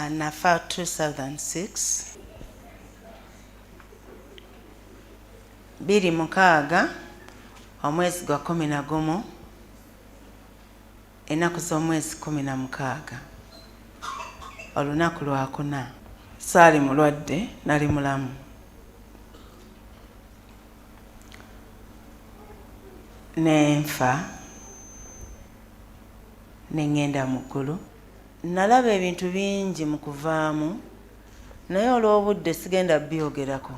nafa 2006 26 omwezi gwa 11 ennaku z'omwezi 16 olunaku lwakuna. Saali mulwadde, nali mulamu. Nenfa nengenda mu ggulu. Nalaba ebintu bingi mu kuvaamu, naye olw'obudde sigenda byogerako,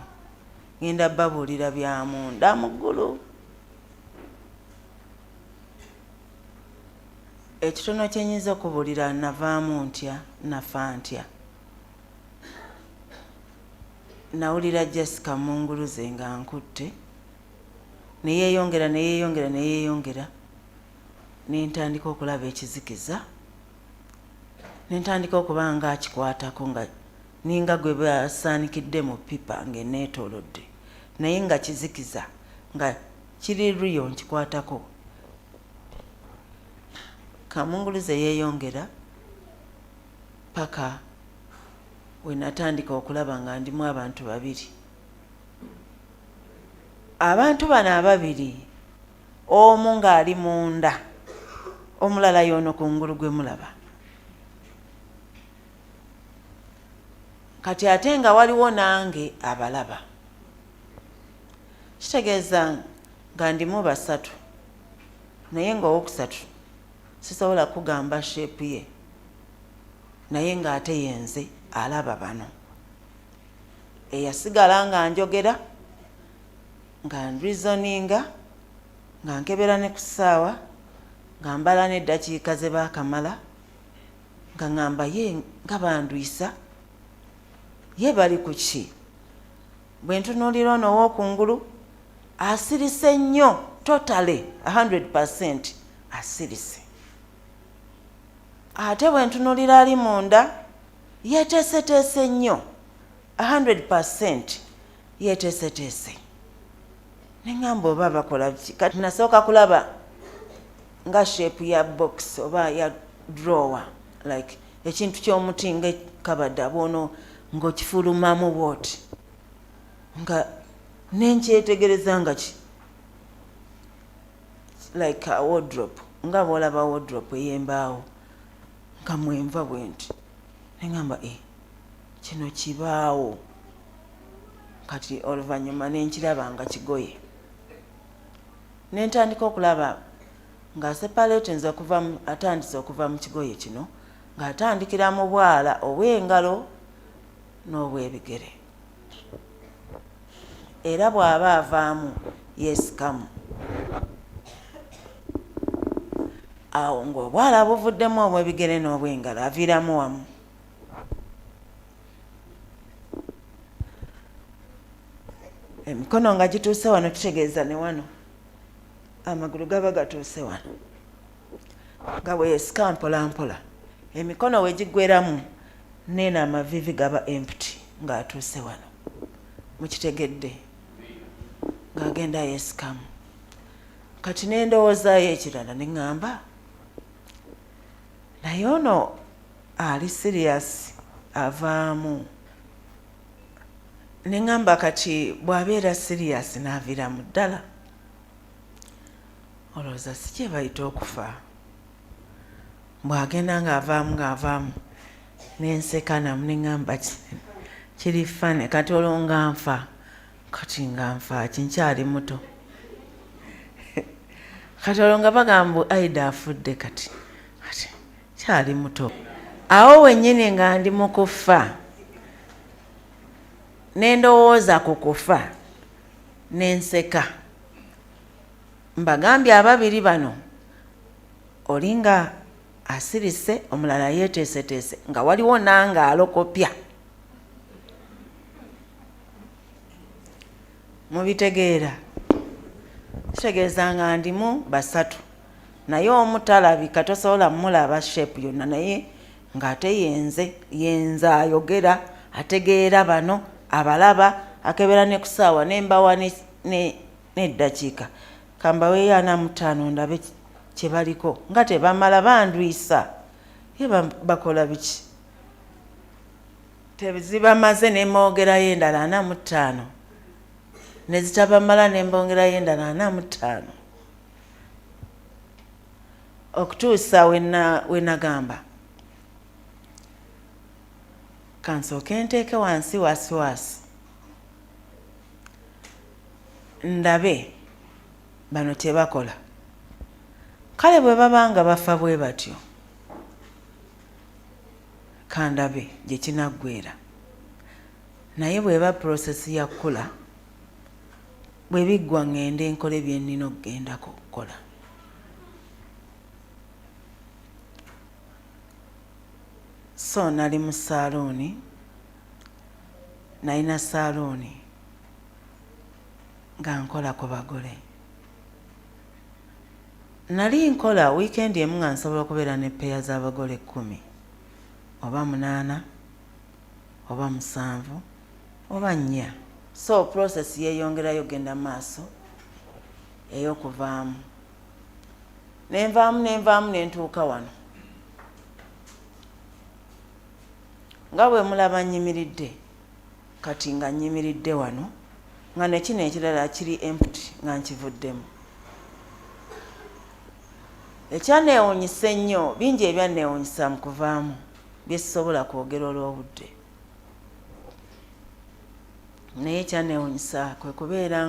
ngenda babuulira bya munda mu ggulu. Ekitono kye nnyinza okubuulira, navaamu ntya, nafa ntya. Nawulira Jessica munguluze nga nkutte, neyeeyongera neyeeyongera neyeeyongera, nentandika okulaba ekizikiza, nentandika okuba nga akikwatako nga ninga gwe basaanikidde mu pipa ng'eneetoolodde, naye nga kizikiza nga kiri riyo nkikwatako. Kamunguluze yeeyongera paka we natandika okulaba nga ndimu abantu babiri. Abantu bano ababiri, omu ng'ali munda, omulala y'ono kungulu gwe mulaba. Kati ate nga waliwo nange abalaba. Kitegeeza nga ndimu basatu, naye ng'owokusatu sisobola kugamba sheepu ye, naye ng'ate yenze alaba bano. Eyasigala nga njogera, nga reasoninga, nga nkebera ne ku ssaawa, nga mbala n'eddakiika ze baakamala, nga ngamba ye nga bandwisa, ye bali ku ki? Bwe ntunuulira ono ow'okungulu asirise nnyo, totally 100% asirise. Ate bwe ntunuulira ali munda yeeteeseteese nnyo 100% yeeteeseteese. Neŋŋamba oba bakola ki? Kati nasooka kulaba nga shape ya box oba ya drawer, like ekintu ky'omuti ng'ekabadde abono ng'okifulumamu bw'oti, nga nenkyetegereza nga ki like a wardrobe, nga bw'olaba wardrobe ey'embaawo nga mwenva bwe nti. Neŋŋamba kino kibaawo. Kati oluvannyuma nenkiraba nga kigoye. Nentandika okulaba nga separations atandise okuva mu kigoye kino, ng'atandikira mu bwala obw'engalo n'obw'ebigere. Era bw'aba avaamu yeesikamu. Awo ng'obwala buvuddemu obw'ebigere n'obw'engalo aviiramu wamu. Emikono nga gituuse wano, kitegeeza ne wano amagulu gaba gatuuse wano. Nga bwe yeesika mpola mpola, emikono we giggweramu neeno amavivi gaba empty ng'atuuse wano. Mukitegedde? Ng'agenda yeesikamu. Kati ne ndowoozaayo ekirala ne ŋŋamba, naye ono ali serious avaamu. Ne ŋŋamba kati bw'abeera serious n'aviiramu ddala, olowooza si kye bayita okufa? Bw'agenda ng'avaamu n'enseka namu ne ŋŋamba kiri fane, kati olwo nga nfa, kati nga nfa kinkyali muto. Kati olwo nga bagamba Aida afudde, kati kyali muto. Awo wennyini nga ndi mu kufa, ne ndowooza ku kufa, n'enseka. Mbagambye ababiri bano, olinga asirise, omulala yeeteeseteese, nga waliwo nange alokopya. Mubitegeera? Kitegeeza nga ndimu basatu, naye omu talabika, tosobola mulaba shape yonna, naye ng'ate yenze ayogera, ategeera bano, abalaba, akebera ne ku ssaawa, n'embawa n'eddakiika. Kambawe 45 ndabe kye baliko, nga tebamala bandwisa. Ye bakola biki? tezibamaze ne mwogerayo endala 45 ne zitabamala ne mbongerayo endala 45 okutuusa wenagamba kansooke nteeke wansi wasiwasi ndabe bano tebakola kale bwe babanga bafa bwe batyo kandabe gye kinaggweera naye bweba prosesi ya kkula bwe biggwa ngende nkole bye nnina okugendako okukola so nali mu saluuni nalina saluuni nga nkola ku bagole nali nkola wiikendi emu nga nsobola okubeera ne peya z'abagole 10 oba 8 oba 7 oba 4 so process yeeyongerayo genda maaso ey'okuvaamu nenvaamu nentuuka wano nga bwe mulaba nnyimiridde kati nga nnyimiridde wano nga nekino ekirala kiri empty nga nkivuddemu ekyaneewuunyisa ennyo bingi ebyanneewuunyisa mu kuvaamu byesobola kwogera olw'obudde naye ekyaneewuunyisa kwe kubeera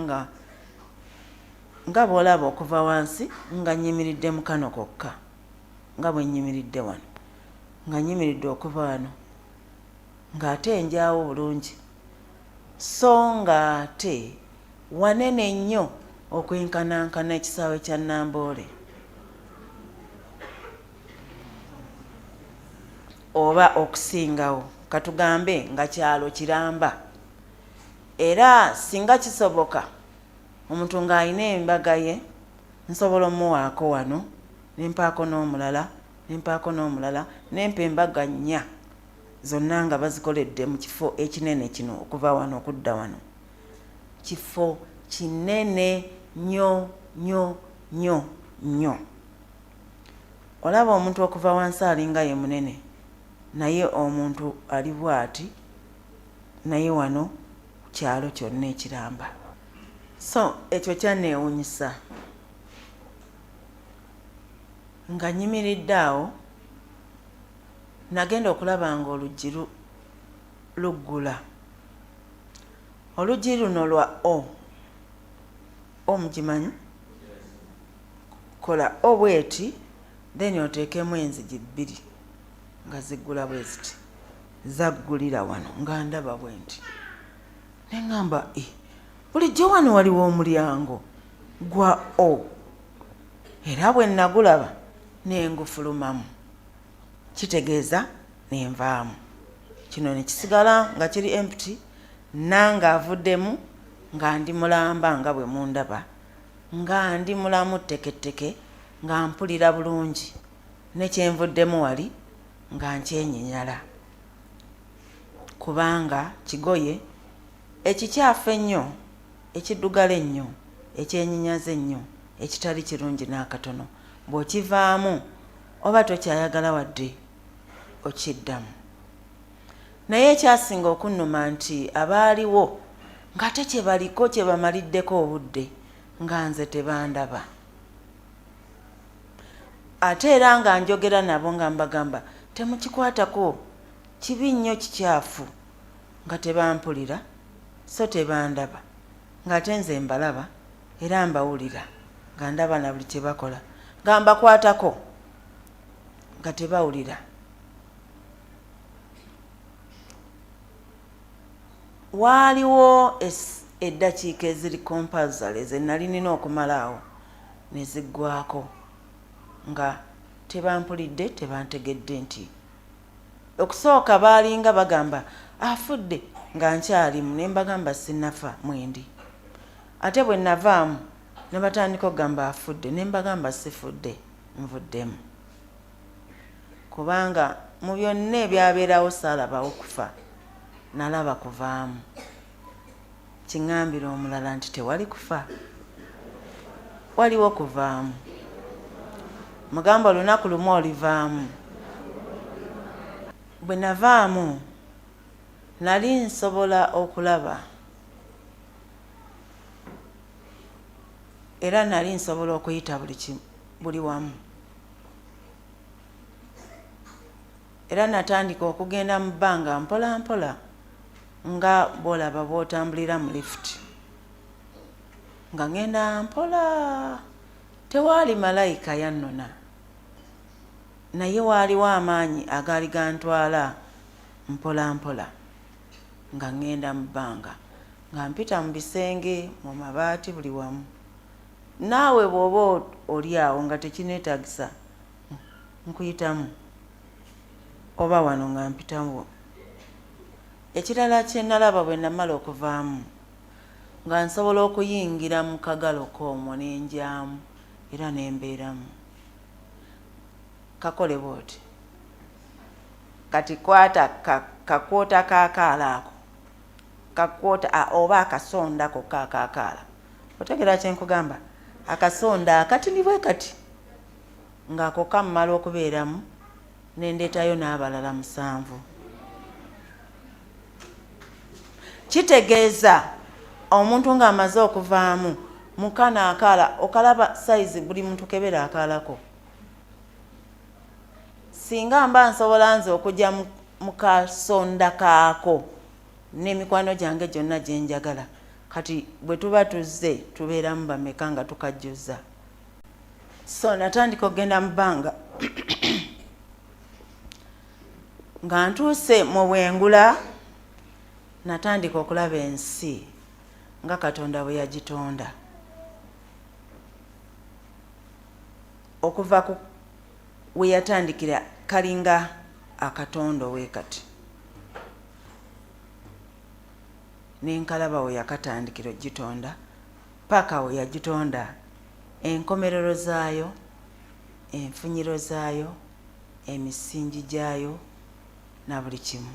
nga bw'olaba okuva wansi nga nnyimiridde mu kano kokka nga bwe nnyimiridde wano nga nnyimiridde okuva wano ng'ate enjaawo bulungi so ng'ate wanene nnyo okwenkanankana ekisaawe kya Namboole oba okusingawo katugambe nga kyalo kiramba era singa kisoboka omuntu ng'alina embaga ye nsobola omuwaako wano nempaako n'omulala nempa embaga 4 zonna nga bazikoledde mu kifo ekinene kino okuva wano okudda wano kifo kinene nnyo olaba omuntu okuva wansi alinga ye munene naye omuntu ali bw'ati naye wano kyalo kyonna ekiramba so ekyo kyanneewuunyisa nga nnyimiridde awo nagenda okulaba nga oluggi luggula oluggi luno lwa o mugimanyi kola o bweti then oteekemu enzigi 2 nga ziggula bwe ziti zaggulira wano nga ndaba bwe nti neŋŋamba bulijjo wano waliwo omulyango gwa o era bwe nagulaba nengufulumamu kitegeeza nenvaamu kino ne kisigala nga kiri empty nanga avuddemu nga ndi mulamba nga bwe mundaba nga ndi mulamu teketeke nga mpulira bulungi nekyenvuddemu wali nga nkyenyinyala kubanga kigoye ekikyafu ennyo ekiddugala ennyo ekyenyinyaza ennyo ekitali kirungi n'akatono bw'okivaamu oba tokyayagala wadde okiddamu naye ekyasinga okunnuma nti abaaliwo ng'ate kye baliko kye bamaliddeko obudde nga nze tebandaba ate era nga njogera nabo nga mbagamba temukikwatako kibi nnyo kikyafu nga tebampulira so tebandaba ng'ate nze mbalaba era mbawulira nga ndaba na buli kye bakola nga mbakwatako nga tebawulira waaliwo eddakiika eziri compulsory ze nali nina okumalaawo ne ziggwako nga tebampulidde tebantegedde nti okusooka baalinga bagamba afudde nga nkyalimu ne mbagamba sinnafa mwendi ate bwe navaamu ne batandika okugamba afudde ne mbagamba sifudde nvuddemu kubanga mu byonna ebyabeerawo saalabawo kufa nalaba kuvaamu kiŋŋambira omulala nti tewali kufa waliwo kuvaamu mugamba olunaku lumu olivaamu bwe navaamu nali nsobola okulaba era nali nsobola okuyita buli wamu era natandika okugenda mu bbanga mpola mpola nga bolaba bwotambulira mu lift nga ngenda mpola. Tewaali malayika yannona naye waaliwo amaanyi agaali gantwala mpola mpola nga ngenda mu bbanga nga mpita mu bisenge mu mabaati buli wamu. Naawe bw'oba oli awo nga tekineetagisa nkuyitamu oba wano nga mpitamu. Ekirala kye nalaba bwe namala okuvaamu nga nsobola okuyingira mu kagalo k'omwo n'enjyamu era n'embeeramu. Kakole bw'oti kati kwata kakwota kaakaala ako kakwota oba akasonda ko kaakaakaala otegera kye nkugamba akasonda akatini bwe kati ng'ako kammala okubeeramu nendeetayo n'abalala 7. Kitegeeza omuntu ng'amaze okuvaamu mukana akaala okalaba sayizi buli muntu kebera akaalako. Singa mba nsobola nze okujja mu kasonda kaako n'emikwano gyange gyonna gye njagala kati bwe tuba tuzze tubeeramu bameka nga tukajjuza. So natandika okugenda mu bbanga nga ntuuse mu bwengula natandika okulaba ensi nga Katonda bwe yagitonda okuva ku we yatandikira kalinga akatondo we kati nenkalaba we yakatandikira ogitonda paka we yagitonda enkomerero zaayo, enfunyiro zaayo, emisingi gyayo na buli kimu.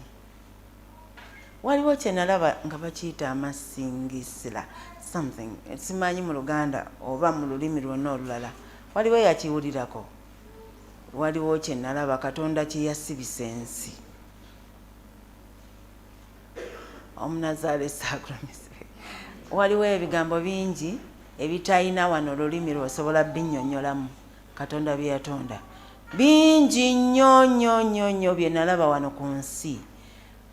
Waliwo kye nalaba nga bakiyita amasingisira something simanyi mu Luganda oba mu lulimi lwonna olulala. Waliwo yakiwulirako. Waliwo kye nalaba Katonda kye yasibisa ensi. Omunazaale Saagulamise. Waliwo ebigambo bingi ebitayina wano olulimi lwosobola binnyonnyolamu Katonda bye yatonda. Bingi nnyo nnyo nnyo nnyo bye nalaba wano ku nsi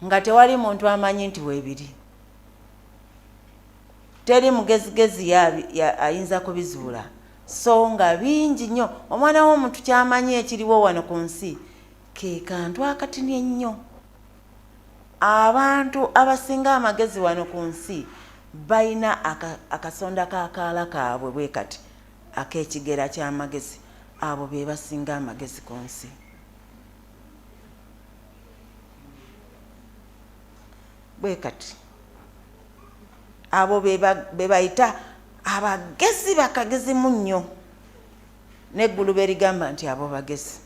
nga tewali muntu amanyi nti weebiri. Teri mugezigezi ayinza kubizuula. So nga bingi nnyo omwana w'omuntu kyamanyi ekiriwo wano ku nsi ke kantu akatini ennyo. Abantu abasinga amagezi wano ku nsi balina akasonda kaakaala kaabwe bwe kati ak'ekigera ky'amagezi. Abo be basinga amagezi ku nsi. Bwe kati abo be bayita abagezi bakagezi munnyo n'eggulu berigamba nti abo bagezi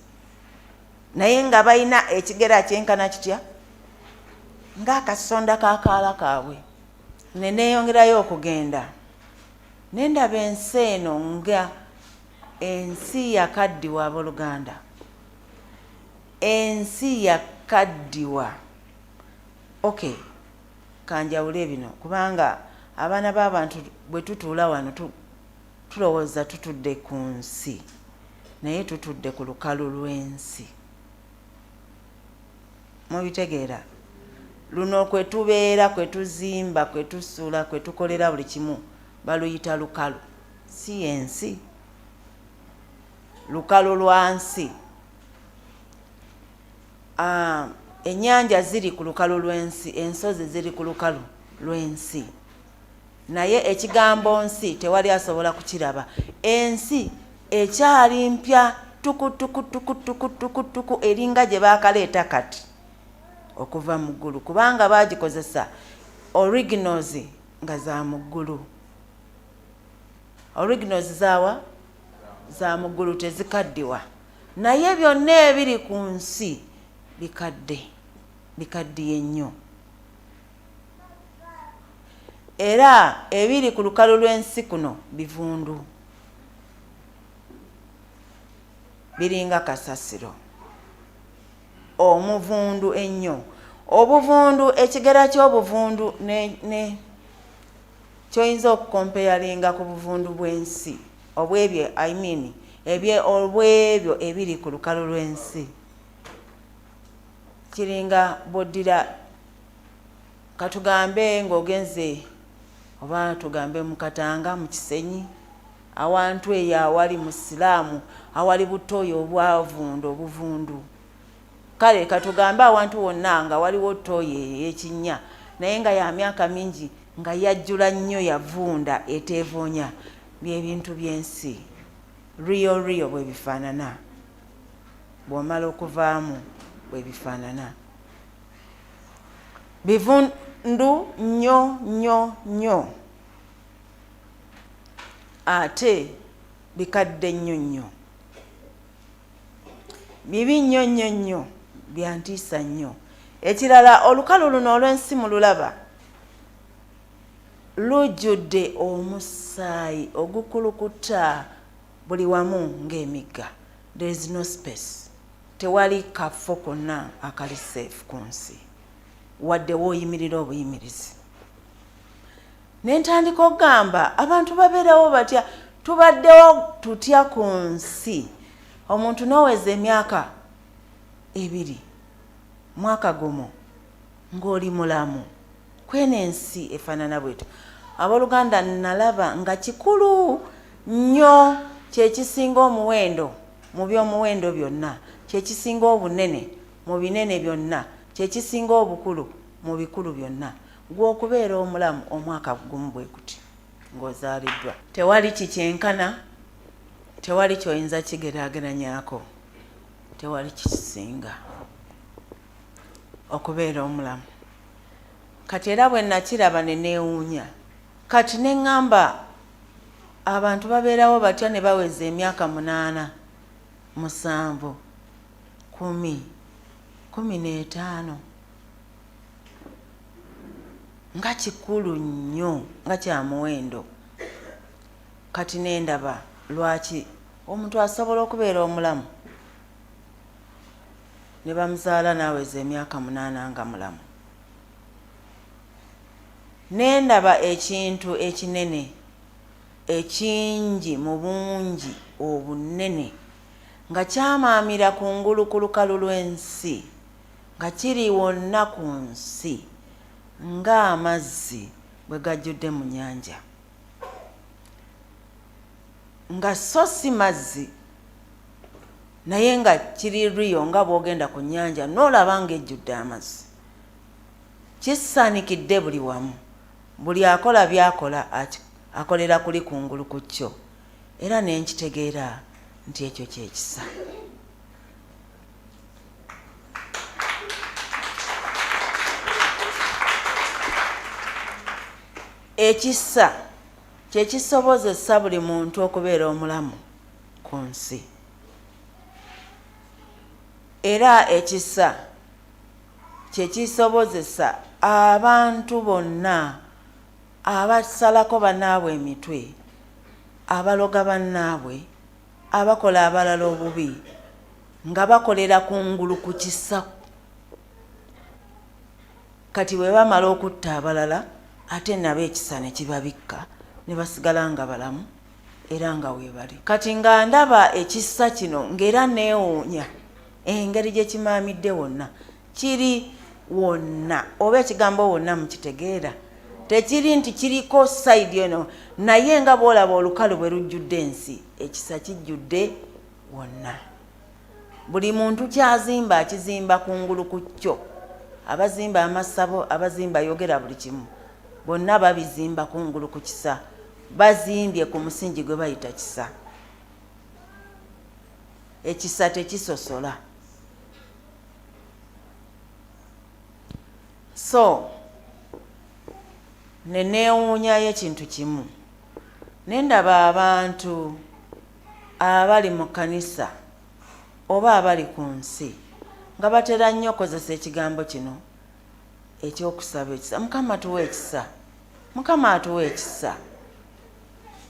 naye nga balina ekigera kyenkana kitya ng'akasonda kaakaala kaabwe. Ne neeyongerayo okugenda nendaba ensi eno nga ensi yakaddiwa abooluganda. Ensi yakaddiwa. Okay, kanjawule bino kubanga abaana b'abantu bwe tutuula wano tulowooza tutudde ku nsi naye tutudde ku lukalu lw'ensi. Mubitegeera? Luno kwe tubeera, kwe tuzimba, kwe tusuula, kwe tukolera buli kimu baluyita lukalu, si ensi. Lukalu lwa nsi. Ennyanja ziri ku lukalu lw'ensi, ensozi ziri ku lukalu lw'ensi. Naye ekigambo nsi tewali asobola kukiraba. Ensi ekyali mpya tuku eringa gye baakaleeta kati okuva mu ggulu kubanga baagikozesa originals nga za mu ggulu. Originals zaawa za mu ggulu tezikaddiwa. Naye byonna ebiri ku nsi bikaddiye nnyo. Era ebiri ku lukalu lw'ensi kuno bivundu. Biringa kasasiro. Omuvundu ennyo. obuvundu ekigera ky'obuvundu ne kyoyinza okukompeyalinga ku buvundu bw'ensi obwebyo obwebyo ebiri ku lukalu lw'ensi kiringa boddira katugambe ng'ogenze oba tugambe mu Katanga mu Kisenyi awantu eyo awali mu Siraamu awali butoyo obwavunda obuvundu kale katugambe awantu wonna nga waliwo toyo ey'ekinnya naye nga ya myaka mingi nga yajjula nnyo yavunda eteevonya by'ebintu by'ensi rio bwe bifaanana bw'omala okuvaamu bwe bifaanana bivundu nnyo ate bikadde nnyo bibi nnyo byantiisa nnyo ekirala olukalu luno olw'ensi mu lulaba lujjudde omusaayi ogukulukuta buli wamu ng'emigga. There is no space. Tewali kafo konna akali safe ku nsi wadde wooyimirira obuyimirizi. Nentandika okugamba abantu babeerawo batya tubaddewo tutya ku nsi omuntu n'oweza emyaka 2 mwaka gumu ng'oli mulamu kweno ensi efaanana bwetu. Abooluganda nalaba nga kikulu nnyo kyekisinga omuwendo mu by'omuwendo byonna, kyekisinga obunene mu binene byonna, kyekisinga obukulu mu bikulu byonna gw'okubeera omulamu omwaka gumu bwe guti ng'ozaaliddwa. Tewali kikyenkana, tewali kyoyinza kigeraageranyako, tewali kisinga okubeera omulamu. Kati era bwe nakiraba ne neewuunya, kati ne ŋŋamba abantu babeerawo batya ne baweza emyaka 8, 7, 10, 15 nga kikulu nnyo nga kya muwendo. Kati nendaba lwaki omuntu asobola okubeera omulamu ne bamuzaala n'aweza emyaka 8 nga mulamu. Nendaba ekintu ekinene ekingi mu bungi obunene nga kyamaamira kungulu ku lukalu lw'ensi nga kiri wonna ku nsi ng'amazzi bwe gajjudde mu nnyanja, nga so si mazzi naye nga kiri rio nga bw'ogenda ku nnyanja n'olaba ng'ejjudde amazzi. Kisaanikidde buli wamu, buli akola by'akola akolera kuli kungulu ku kyo, era ne nkitegeera nti ekyo kyekisa. Ekisa kyekisobozesa buli muntu okubeera omulamu ku nsi, era ekisa kyekisobozesa abantu bonna abasalako bannaabwe emitwe, abaloga bannaabwe, abakola abalala obubi nga bakolera kungulu ku kisa. Kati bwe bamala okutta abalala ate nabo ekisa ne kibabikka ne basigala nga balamu era nga weebali. Kati nga ndaba ekisa kino ng'era neewuunya engeri gye kimaamidde wonna, kiri wonna, oba ekigambo wonna mukitegeera, tekiri nti kiriko sayidi eno, naye nga bw'olaba olukalu bwe lujjudde ensi, ekisa kijjudde wonna. Buli muntu kyazimba akizimba kungulu ku kyo. Abazimba amasabo, abazimba yogera buli kimu, bonna babizimba kungulu ku kisa, bazimbye ku musingi gwe bayita kisa. Ekisa tekisosola. So neneewuunyayo ekintu kimu, nendaba abantu abali mu kkanisa oba abali ku nsi nga batera nnyo okozesa ekigambo kino ekyokusaba ekisa. Mukama tuwa ekisa, Mukama atuwa ekisa,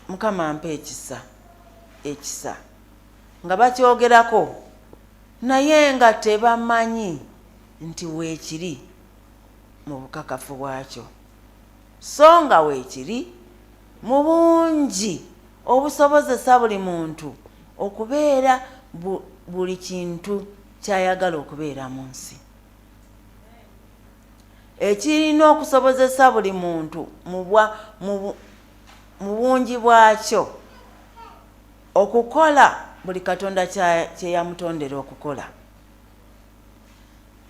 Mukama mpa ekisa, ekisa nga bakyogerako naye nga tebamanyi nti weekiri mu bukakafu bwakyo so nga weekiri mu bungi obusobozesa buli muntu okubeera buli kintu kyayagala okubeera mu nsi ekirina okusobozesa buli muntu mu bungi bwakyo okukola buli katonda kyeyamutondera okukola.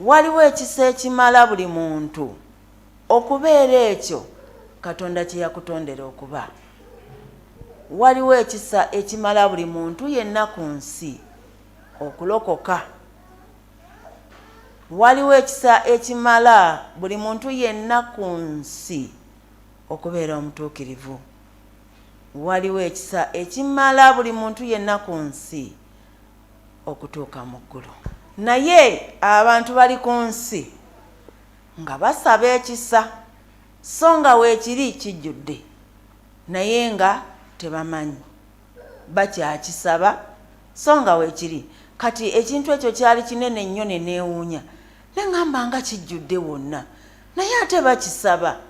Waliwo ekisa ekimala buli muntu okubeera ekyo katonda kyeyakutondera okuba. Waliwo ekisa ekimala buli muntu yenna ku nsi okulokoka. Waliwo ekisa ekimala buli muntu yenna ku nsi okubeera omutuukirivu. Waliwo ekisa ekimala buli muntu yenna ku nsi okutuuka mu ggulu. Naye abantu bali ku nsi nga basaba ekisa so nga weekiri kijjudde naye nga tebamanyi bakyakisaba so nga weekiri. Kati ekintu ekyo kyali kinene nnyo ne neewuunya neŋŋamba nga kijjudde wonna naye ate bakisaba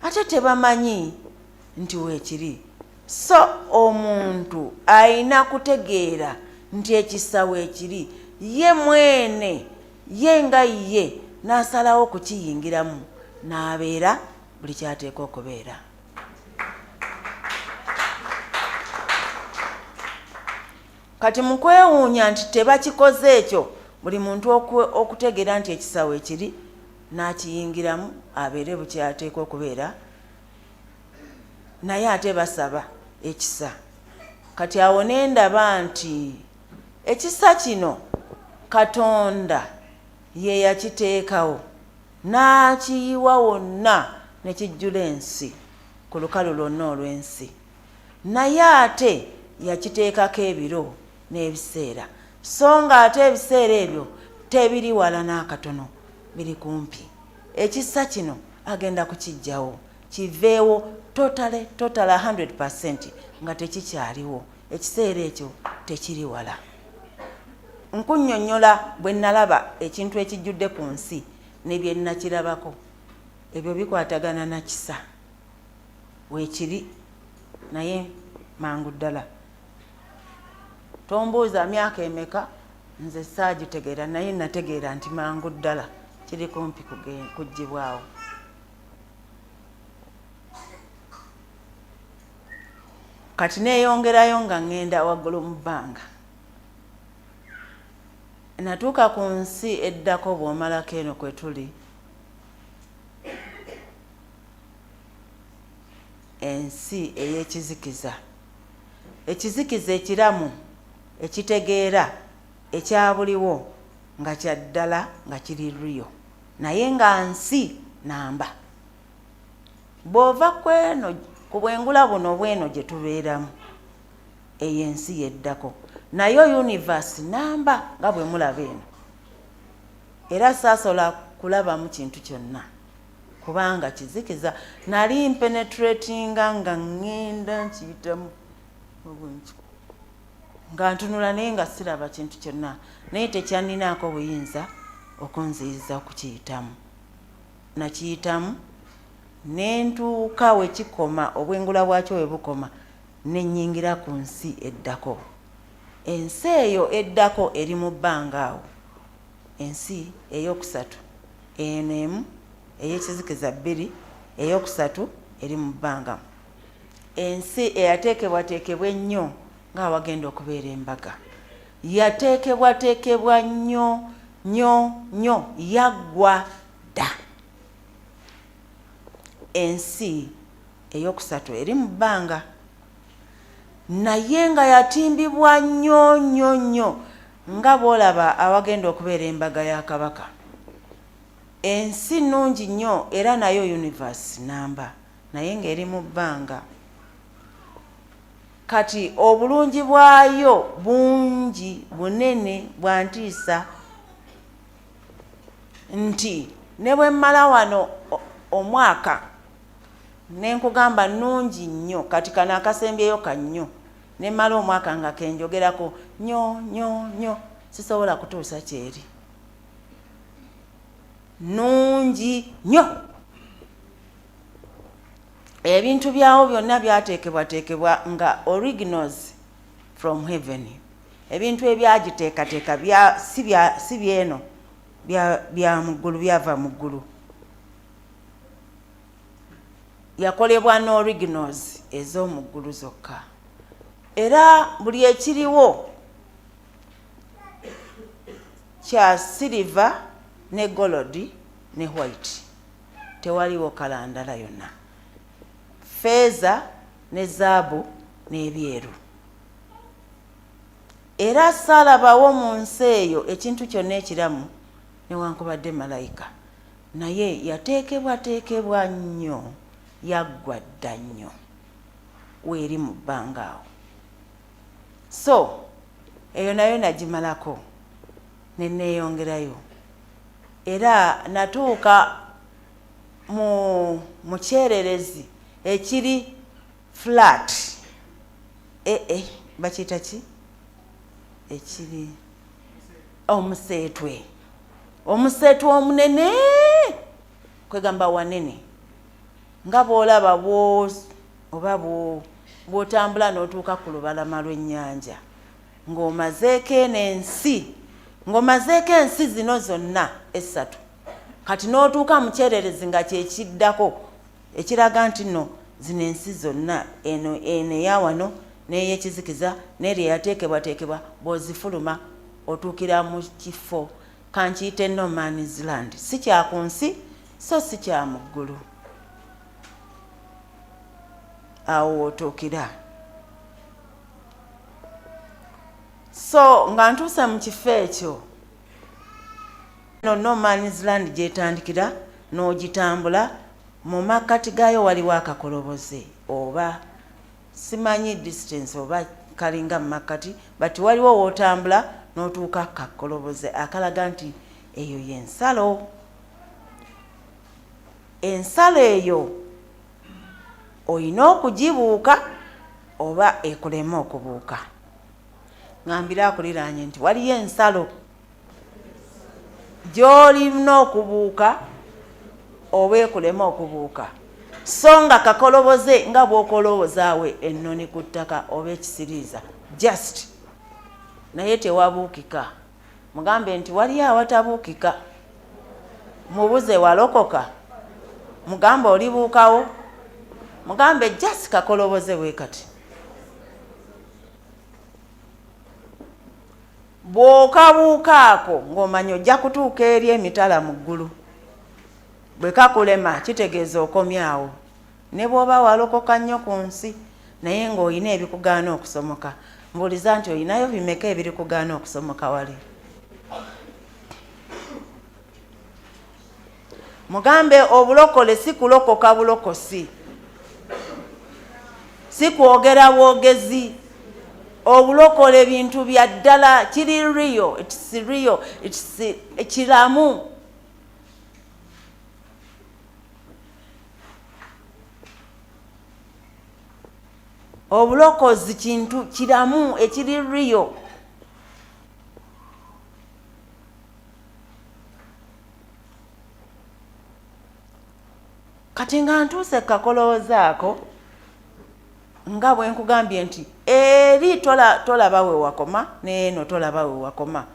ate tebamanyi nti weekiri. So omuntu ayina kutegeera nti ekisa weekiri ye mwene ye nga ye n'asalawo kukiyingiramu n'abeera buli kyateeka okubeera. Kati mu kwewuunya nti tebakikoze ekyo buli muntu okutegeera nti ekisa weekiri n'akiyingiramu abeere bwe kyateeka okubeera naye ate basaba ekisa. Kati awo ne ndaba nti ekisa kino Katonda ye yakiteekawo n'akiyiwa wonna ne kijjula ensi ku lukalu lwonna olw'ensi naye ate yakiteekako ebiro n'ebiseera so nga ate ebiseera ebyo tebiri wala n'akatono biri kumpi. Ekisa kino agenda kukiggyawo kiveewo totale 100% nga tekikyaliwo. Ekiseera ekyo tekiri wala. Nkunnyonnyola bwe nalaba ekintu ekijjudde ku nsi ne bye nnakirabako ebyo bikwatagana na kisa weekiri naye mangu ddala. Tombuuza myaka emeka nze saagitegeera naye nategeera nti mangu ddala kiri kumpi kuggyibwawo. Kati neeyongerayo nga ngenda waggulu mu bbanga natuuka ku nsi eddako bw'omalako eno kwe tuli ensi ey'ekizikiza. Ekizikiza ekiramu ekitegeera ekyabuliwo nga kya ddala nga kiri ryo naye nga nsi namba. Bw'ova kweno ku bwengula buno bweno gye tubeeramu eyo ensi yeddako nayo universe namba nga bwe mulaba eno era saasobola kulabamu kintu kyonna kubanga kizikiza. Nali mpenetratinga nga ngenda nkiyitamu nga ntunula naye nga siraba kintu kyonna naye tekyaninaako buyinza okunziyiza okukiyitamu. Nakiyitamu nentuuka we kikoma obwengula bwakyo we bukoma nennyingira ku nsi eddako. Ensi eyo eddako eri mu bbanga awo. Ensi eyokusatu eno emu ey'ekizikiza bbiri eyokusatu eri mu bbanga. Ensi eyateekebwateekebwa ennyo nga wagenda okubeera embaga yateekebwateekebwa nnyo nnyo nnyo yaggwa dda. Ensi eyokusatu eri mu bbanga naye nga yatimbibwa nnyo nnyo nnyo nga bw'olaba awagenda okubeera embaga ya Kabaka. Ensi nnungi nnyo era nayo universe namba naye ng'eri mu bbanga. Kati obulungi bwayo bungi bunene bwa ntiisa nti ne bwe mmala wano omwaka nenkugamba nnungi nnyo kati kano akasembyeyo kannyo ne mmala omwaka nga kenjogerako nnyo nnyo nnyo sisobola kutuusa kyeri nungi nnyo. Ebintu byawo byonna byateekebwateekebwa nga originals from heaven. Ebintu ebyagiteekateeka si byeno bya muggulu, byava mu ggulu. Yakolebwa n'originals ez'omu ggulu zokka. Era buli ekiriwo kya silver ne gold ne white. Tewaliwo kala ndala yonna. Feeza ne zaabu n'ebyeru. Era saalabawo mu nsi eyo ekintu kyonna ekiramu newankubadde malayika, naye yateekebwateekebwa nnyo, yaggwa dda nnyo weeri mu bbanga awo. So eyo nayo nagimalako ne neeyongerayo, era natuuka mu kyererezi ekiri flat. Bakiyita ki? Ekiri omuseetwe. Omuseetwe omunene, kwegamba wanene, nga bw'olaba oba bw'otambula n'otuuka ku lubalama lw'ennyanja ng'omazeeko ensi zino zonna essatu, kati n'otuuka mu kyererezi nga kyekiddako ekiraga nti nno zino ensi zonna, eno eya wano n'ey'ekizikiza n'eri eyateekebwateekebwa, bw'ozifuluma otuukira mu kifo kankiyite no man's land. Si kya ku nsi so si kya mu ggulu. Awo otuukira. So nga ntuuse mu kifo ekyo, no man's land gyetandikira n'ogitambula, mu makkati gaayo waliwo akakoloboze, oba simanyi distance oba kalinga mu makkati, bati waliwo wootambula n'otuuka kakoloboze akalaga nti eyo y'ensalo. Ensalo eyo oyina okugibuuka oba ekulema okubuuka. Ngambira akuliraanye nti waliyo ensalo gy'olina okubuuka oba ekulema okubuuka. So nga kakoloboze nga bw'okolowoozaawe ennoni ku ttaka oba ekisiriiza, just naye tewabuukika. Mugambe nti waliyo awatabuukika. Mubuze walokoka. Mugambe olibuukawo. Mugambe just kakoloboze bwe kati. Bw'okabuukaako ng'omanya ojja kutuuka eri emitala mu ggulu. Bwe kakulema kitegeeza okomyawo. Ne bw'oba walokoka nnyo ku nsi naye ng'olina ebikugaana okusomoka, mbuuliza nti olinayo bimeka ebirikugaana okusomoka wali? Mugambe obulokole si kulokoka bulokosi, si kwogera bwogezi. Obulokole bintu bya ddala, kiri real, it's kiramu. Obulokozi kintu kiramu ekiri real. Kati nga ntuuse kakoloozaako nga bwe nkugambye nti eri tolaba we wakoma n'eno tolaba we wakoma,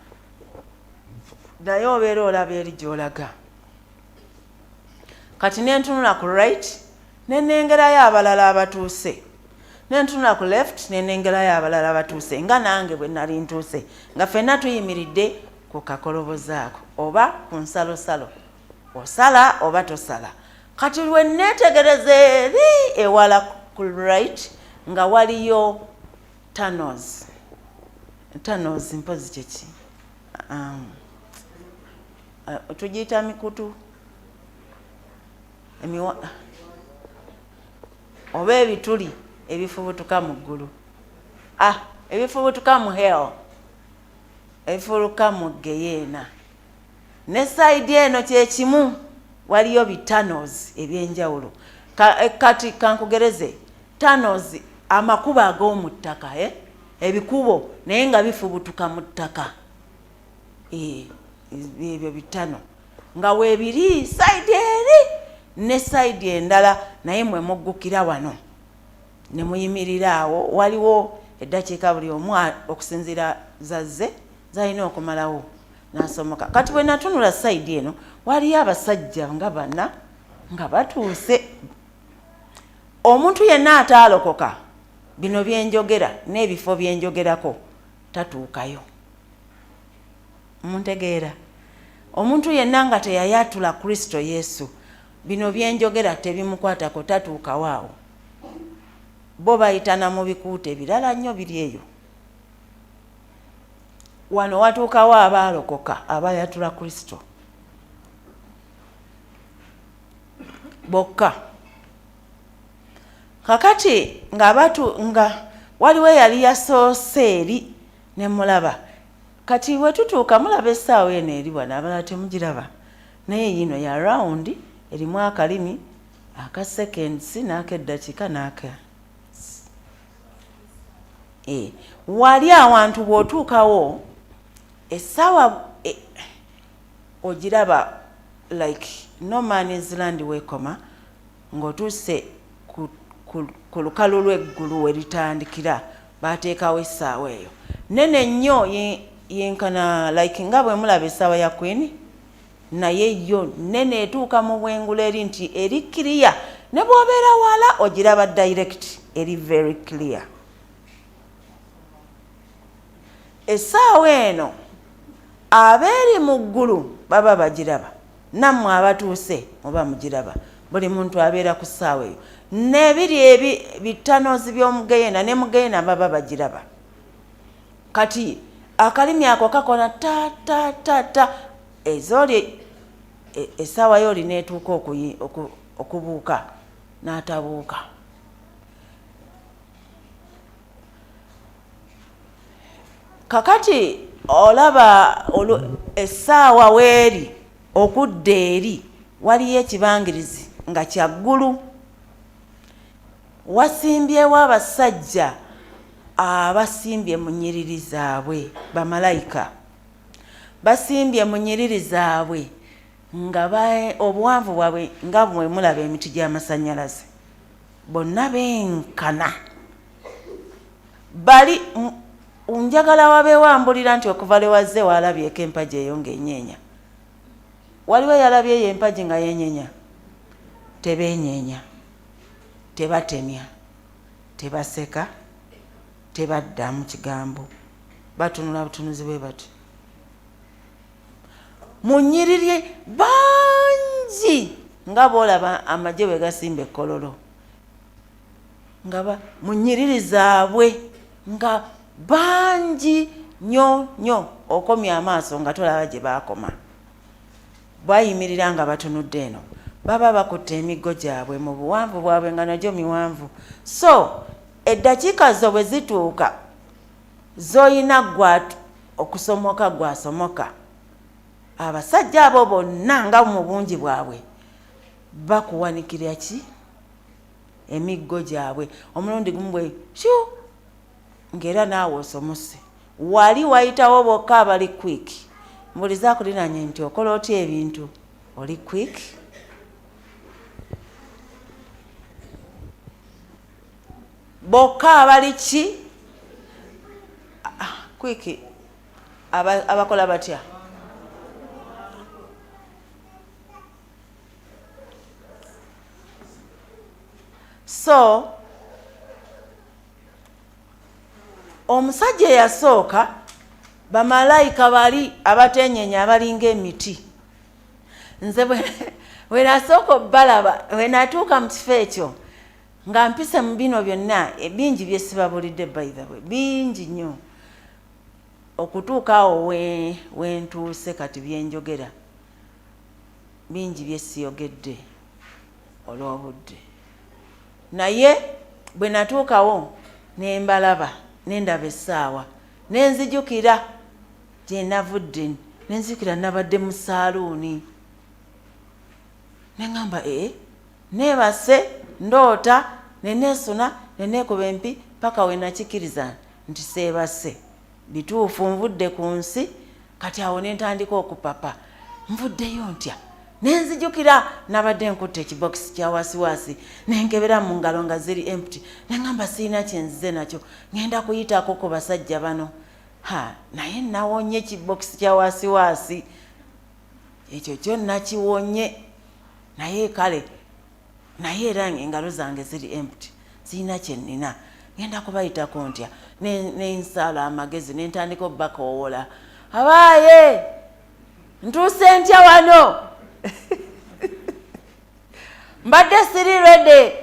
naye obeera olaba eri gy'olaga. Kati nentunula ku right nenengerayo abalala abatuuse, nentunula ku left nenengerayo abalala abatuuse, nga nange bwe nali ntuuse, nga ffenna tuyimiridde ku kakolobozaako oba ku nsalosalo, osala oba tosala. Kati lwe neetegereza eri ewala ku right nga waliyo tunnels. Tunnels mpozi kyeki? Tugiyita mikutu oba ebituli ebifubutuka mu ggulu. Ebifubutuka mu hell, ebifubutuka mu geyeena. Ne side eno kyekimu waliyo bitunnels ebyenjawulo. Kati kankugereze, tunnels amakubo ag'omu ttaka, ebikubo naye nga bifubutuka mu ttaka. Ebyo bitano. nga weebiri side eri ne side endala naye mwe muggukira wano ne muyimirira awo waliwo eddakiika buli omu okusinziira zazze zalina okumalawo n'asomoka. Kati bwe natunula side eno waliyo abasajja nga bana nga batuuse. Omuntu yenna ataalokoka bino byenjogera n'ebifo byenjogerako tatuukayo. Muntegeera? Omuntu yenna nga teyayatula Kristo Yesu bino byenjogera tebimukwatako tatuukawo awo. Bo bayitana mu bikuuta ebirala nnyo biri eyo. Wano watuukawo abaalokoka abayatula Kristo bokka. Kakati nga waliwo yali yasoose eri ne mulaba. Kati we tutuuka mulaba essaawa eno eri wano abalala temugiraba. Naye yino ya round erimu akalimi aka seconds n'ak'eddakiika n'aka. Wali awantu bw'otuukawo essaawa ogiraba like no man's land wekoma ng'otuuse ku lukalu lw'eggulu we litandikira baateekawo essaawa eyo nene nnyo yenkana like nga bwe mulaba essaawa ya Queen naye yo nene etuuka mu bwengula eri nti eri clear ne bw'obeera wala ogiraba direct eri very clear. Essaawa eno abeeri mu ggulu baba bagiraba nammwe abatuuse muba mugiraba buli muntu abeera ku ssaawa eyo n'ebiri bitanozi by'omugeyeena ne mugeyeena baba bagiraba. Kati akalimi ako kakola ta ezooli essaawa yo olina etuuka okubuuka n'atabuuka. Kakati olaba essaawa weeri okudda eri waliyo ekibangirizi nga kya ggulu. Wasimbyewo abasajja abasimbye mu nnyiriri zaabwe bamalayika basimbye mu nnyiriri zaabwe nga obuwanvu bwabwe nga bwe mulaba emiti gy'amasannyalaze bonna benkana. Bali njagala wabeewambulira nti okuva lwe wazze waalabyeko empagi eyo ng'enyeenya. Waliwo yalabyeyo empagi nga yenyeenya? Tebeenyeenya, tebatemya, tebaseka, tebaddamu kigambo, batunula butunuzi bwe bati. Mu nnyiriri bangi nga boolaba amagye bwe gasimba ekkololo nga mu nnyiriri zaabwe nga bangi nnyo nnyo okomya amaaso nga tolaba gye baakoma. Bayimirira nga batunudde eno baba bakutte emiggo gyabwe mu buwanvu bwabwe nga nagyo miwanvu. So eddakiika zo bwe zituuka z'olina gwa okusomoka gwasomoka, abasajja abo bonna nga mu bungi bwabwe bakuwanikira ki emiggo gyabwe omulundi gumu bwe ng'era naawe osomose. Wali wayitawo bokka abali quick. Mbuliza kulinanye nti okola otya ebintu oli quick. Bokka abali ki quick abakola batya? So omusajja eyasooka bamalayika bali abatenyeenya abalinga emiti. Nze bwe nasooka obbalaba bwe natuuka mu kifo ekyo nga mpise mu bino byonna bingi bye sibabulidde by the way bingi nnyo okutuuka awo we ntuuse kati byenjogera bingi bye siyogedde olw'obudde. Naye bwe natuukawo ne mbalaba ne ndaba essaawa ne nzijukira gye navudde ne nzijukira nabadde mu saaluuni ne ngamba neebase ndoota ne neesuna ne neekuba empi paka we nakikiriza nti seebase bituufu nvudde ku nsi. Kati awo ne ntandika okupapa nvuddeyo ntya nenzijukira nabadde nkutte ekibokisi kya wasiwasi nenkebera mu ngalo nga ziri empty nengamba siina kyenzize nakyo ngenda kuyitako ku basajja bano naye nawonye ekibokisi kya wasiwasi ekyo kyo nakiwonye naye kale naye era engalo zange ziri empty siina kyennina ngenda kubayitako ntya nensala amagezi nentandika obbakoowola abaaye ntuuse ntya wano mbadde siri rede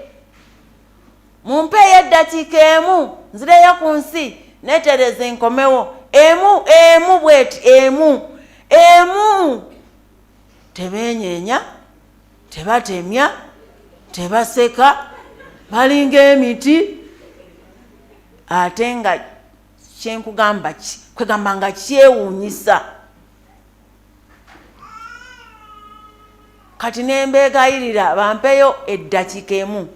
mumpeeyo eddakiika emu nzireyo ku nsi netereze nkomewo emu bweti emu tebenyeenya tebatemya tebaseka balinga emiti ate nga kyenkugamba kwegamba nga kyewuunyisa kati nembeegayirira bampeyo eddakiika emu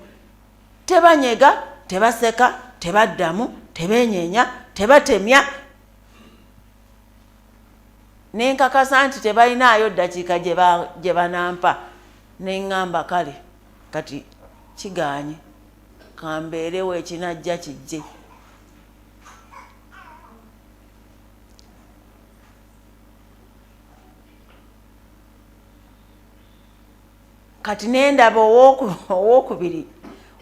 tebanyega tebaseka tebaddamu tebenyeenya tebatemya nenkakasa nti tebalinaayo ddakiika gye banampa neŋŋamba kale kati kiganye kambeerewo ekinajja kijje kati nendaba owokubiri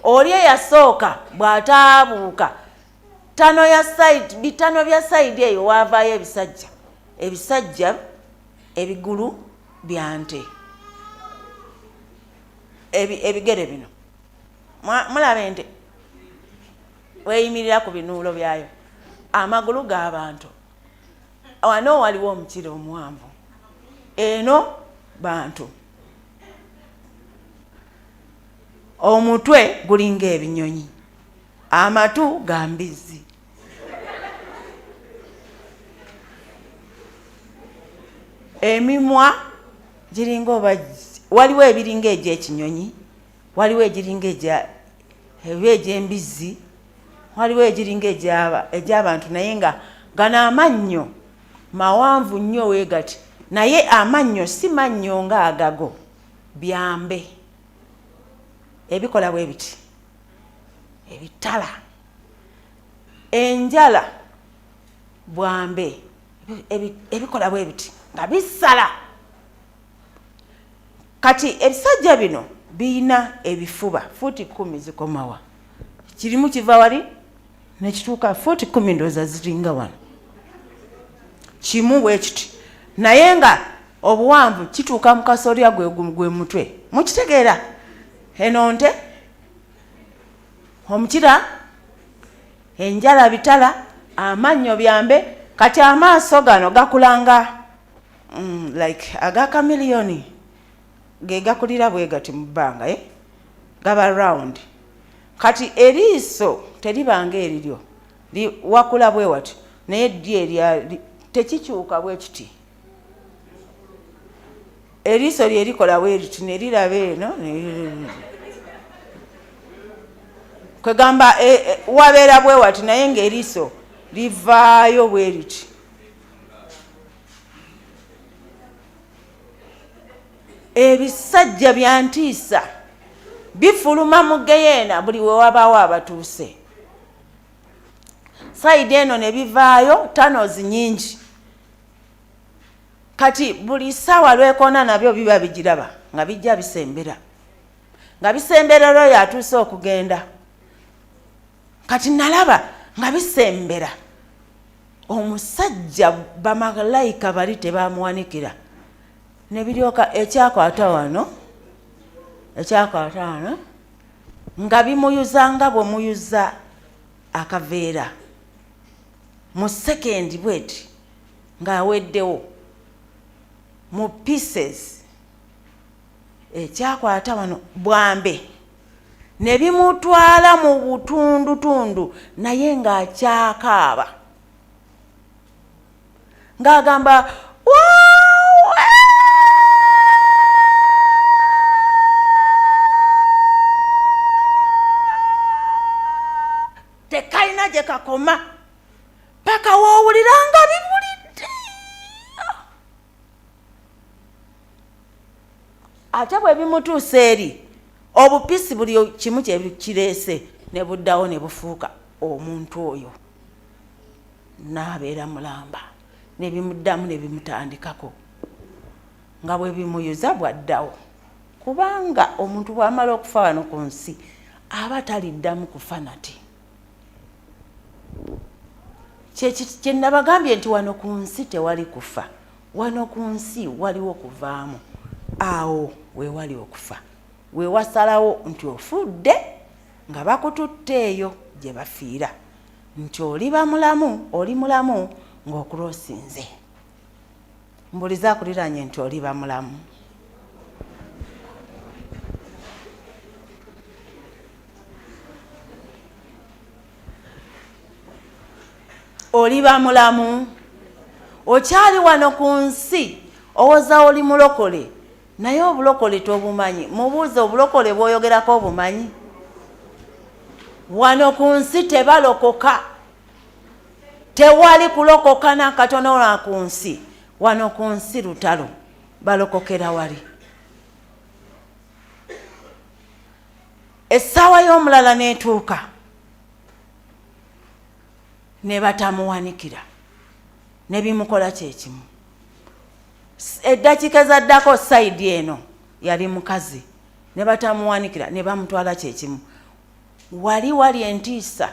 oli eyasooka bw'ataabuuka bitano bya sayidi eyo waavaayo ebisajja ebigulu bya nte ebigere bino mulaba ente weeyimirira ku binuulo byayo amagulu g'abantu wano waliwo omukira omuwanvu eno bantu omutwe gulinga ebinyonyi amatu ga mbizzi emimwa giringa oba waliwo ebiringa egy'ekinyonyi waliwo egiringa egy'embizzi waliwo egiringa egy'abantu naye nga gano amannyo mawanvu nnyo weegati naye amannyo si mannyo nga agago byambe ebikola bwe biti ebitala enjala bwambe ebikola bwe biti nga bisala kati ebisajja bino biyina ebifuba fuuti 10 zikomawa kirimu kiva wali nekituuka fuuti 10 ndooza ziringa wano kimu bwe kiti naye nga obuwanvu kituuka mu kasolya gwe mutwe mukitegeera eno nte omukira enjala bitala amannyo byambe kati amaaso gano gakulanga like agakamiliyoni ge gakulira bwe gati mu bbanga gaba round kati eriiso teribanga eriryo wakula bwe wati naye ddi tekikyuka bwe kiti eriiso lye likola bwe riti ne liraba eno kwegamba wabeera bwe wati naye ng'eriiso livaayo bwe riti ebisajja byantiisa bifuluma mu geyeena buli we wabaawo abatuuse sayidi eno ne bivaayo tanozi nyingi kati buli ssaawa lwekoona nabyo biba bigiraba nga bijja bisembera nga bisembera olwoyo atuuse okugenda kati nalaba nga bisembera omusajja bamalayika bali tebamuwanikira ne biryoka ekyakwata wano nga bimuyuza nga bwe muyuza akaveera mu sekendi bweti ng'aweddewo mu pieces ekyakwata wano bwambe ne bimutwala mu butundutundu naye ng'akyakaaba ng'agamba tekalina gye kakoma paka woowulira nga bibulidde ate bwe bimutuusa eri obupisi buli kimu kireese ne buddawo ne bufuuka omuntu oyo n'abeera mulamba ne bimuddamu ne bimutandikako nga bwe bimuyuza bwaddawo kubanga omuntu bw'amala okufa wano ku nsi aba taliddamu kufa nate. Kye nabagambye nti wano ku nsi tewali kufa, wano ku nsi waliwo kuvaamu. Awo we wali okufa, we wasalawo nti ofudde nga bakututte eyo gye bafiira nti oliba mulamu, oli mulamu ng'okuloosinze. Mbuliza akuliranye nti oliba mulamu. Oliba mulamu. Okyali wano ku nsi owoza oli mulokole naye obulokole tobumanyi. Mubuuze obulokole bw'oyogerako obumanyi? Wano ku nsi tebalokoka, tewali kulokoka n'akatono na ku nsi. Wano ku nsi lutalo, balokokera wali. Essaawa y'omulala n'etuuka ne batamuwanikira ne bimukola kyekimu. Eddakiika ezaddako sayidi eno yali mukazi ne batamuwanikira ne bamutwala kyekimu. Wali entiisa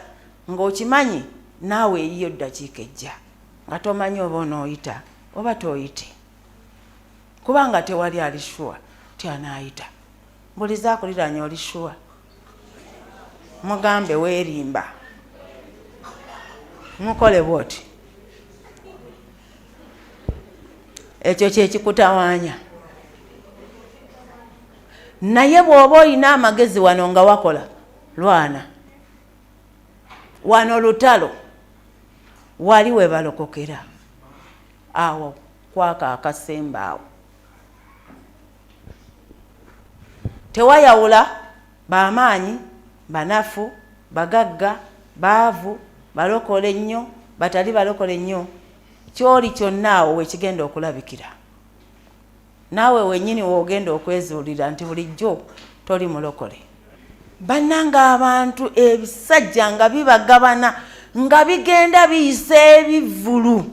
ng'okimanyi naawe eyiyo ddakiika ejja nga tomanyi oba onooyita oba tooyite kubanga tewali ali shuwa ti anaayita. Mbuliza akuliranye oli shuwa, mugambe weerimba mukole bwoti. Ekyo kye kikutawaanya. Naye bw'oba olina amagezi wano nga wakola lwana. Wano lutalo wali we balokokera awo kwaka akasemba awo. Tewayawula bamaanyi, banafu, bagagga, baavu, balokole ennyo, batali balokole nnyo. Kyoli kyonna awo wekigenda okulabikira. Naawe wennyini woogenda okwezuulira nti bulijjo toli mulokole. Bannanga abantu ebisajja nga bibagabana nga bigenda biyisa ebivvulu.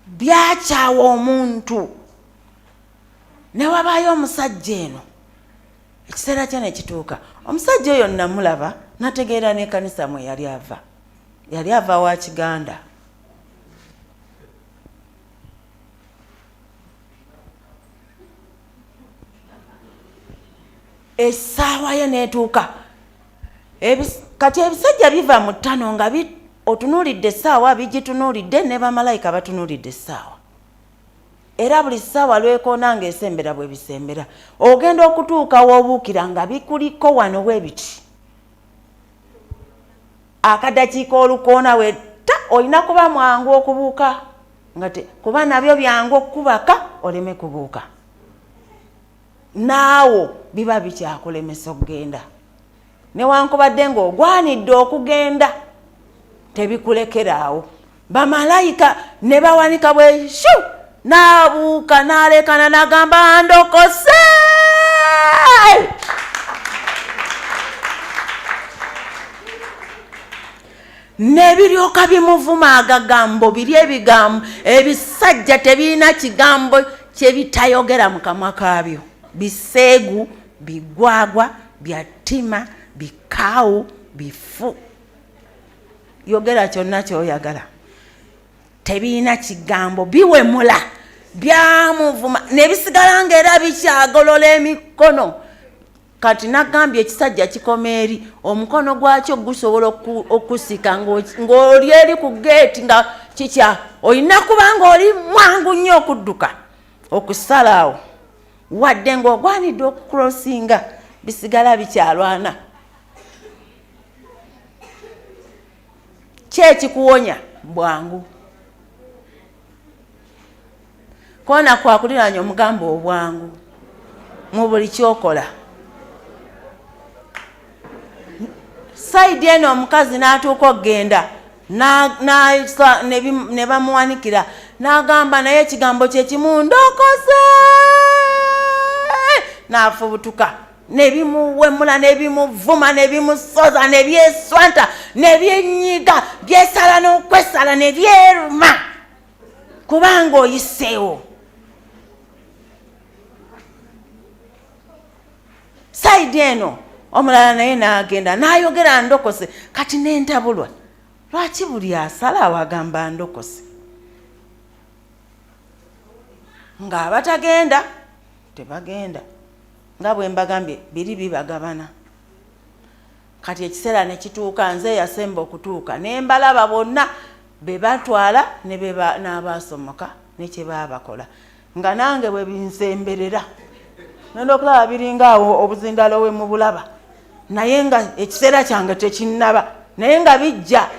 Byakyawa omuntu. Ne wabaayo omusajja eno ekiseera kye ne kituuka. Omusajja oyo namulaba nategeera n'ekkanisa mwe yali ava. Yali ava wa Kiganda. Essaawa ye n'etuuka. Kati ebisajja biva mu ttano nga otunuulidde essaawa bigitunuulidde ne bamalayika batunuulidde essaawa. Era buli ssaawa lwekoona ng'esembera bwe bisembera. Ogenda okutuuka w'obuukira nga bikuliko wano bwe biti. Akadakiika olukoona wetta olina kuba mwangu okubuuka. Kuba nabyo byangu okubaka oleme kubuuka. Naawo biba bikyakulemesa okugenda. Newankubadde ng'ogwanidde okugenda tebikulekeraawo. Bamalayika ne bawanika bwe shu n'abuuka n'alekana n'agamba ndokose. Ne biryoka bimuvuma agagambo biri ebigambo ebisajja tebirina kigambo kye bitayogera mu kamwa kaabyo. Biseegu, bigwagwa, byattima, bikaawu, bifu. Yogera kyonna ky'oyagala. Tebirina kigambo, biwemula, byamuvuma ne bisigala ng'era bikyagolola emikono. Kati nagambye ekisajja kikoma eri, omukono gwakyo gusobola okusika ng'oli eri ku geeti nga kikya. Olina kuba ng'oli mwangu nnyo okudduka okusalaawo. Wadde ng'ogwanidde okukulosinga bisigala bikyalwana. Kyekikuwonya bwangu. Koona kwakuliranye omugamba obwangu mu buli kyokola. Sayidi eno omukazi n'atuuka okugenda ne bamuwanikira n'agamba naye ekigambo kye kimu ndokose n'afubutuka nebimuwemula nebimuvuma nebimusoza nebyeswanta nebyenyiga byesala n'okwesala nebyeruma kubanga oyiseewo. Saidi eno omulala naye n'agenda n'ayogera ndokose kati n'entabulwa. Lwaki buli asala awagamba ndokose? Ng'abatagenda tebagenda. Nga bwe mbagambye biri bibagabana. Kati ekiseera ne kituuka nze yasemba okutuuka ne mbalaba bonna be batwala ne n'abasomoka ne kye baabakola. Nga nange bwe binsemberera. Nenda okulaba biringa awo obuzindalo we mu bulaba. Naye nga ekiseera kyange tekinnaba. Naye nga bijja.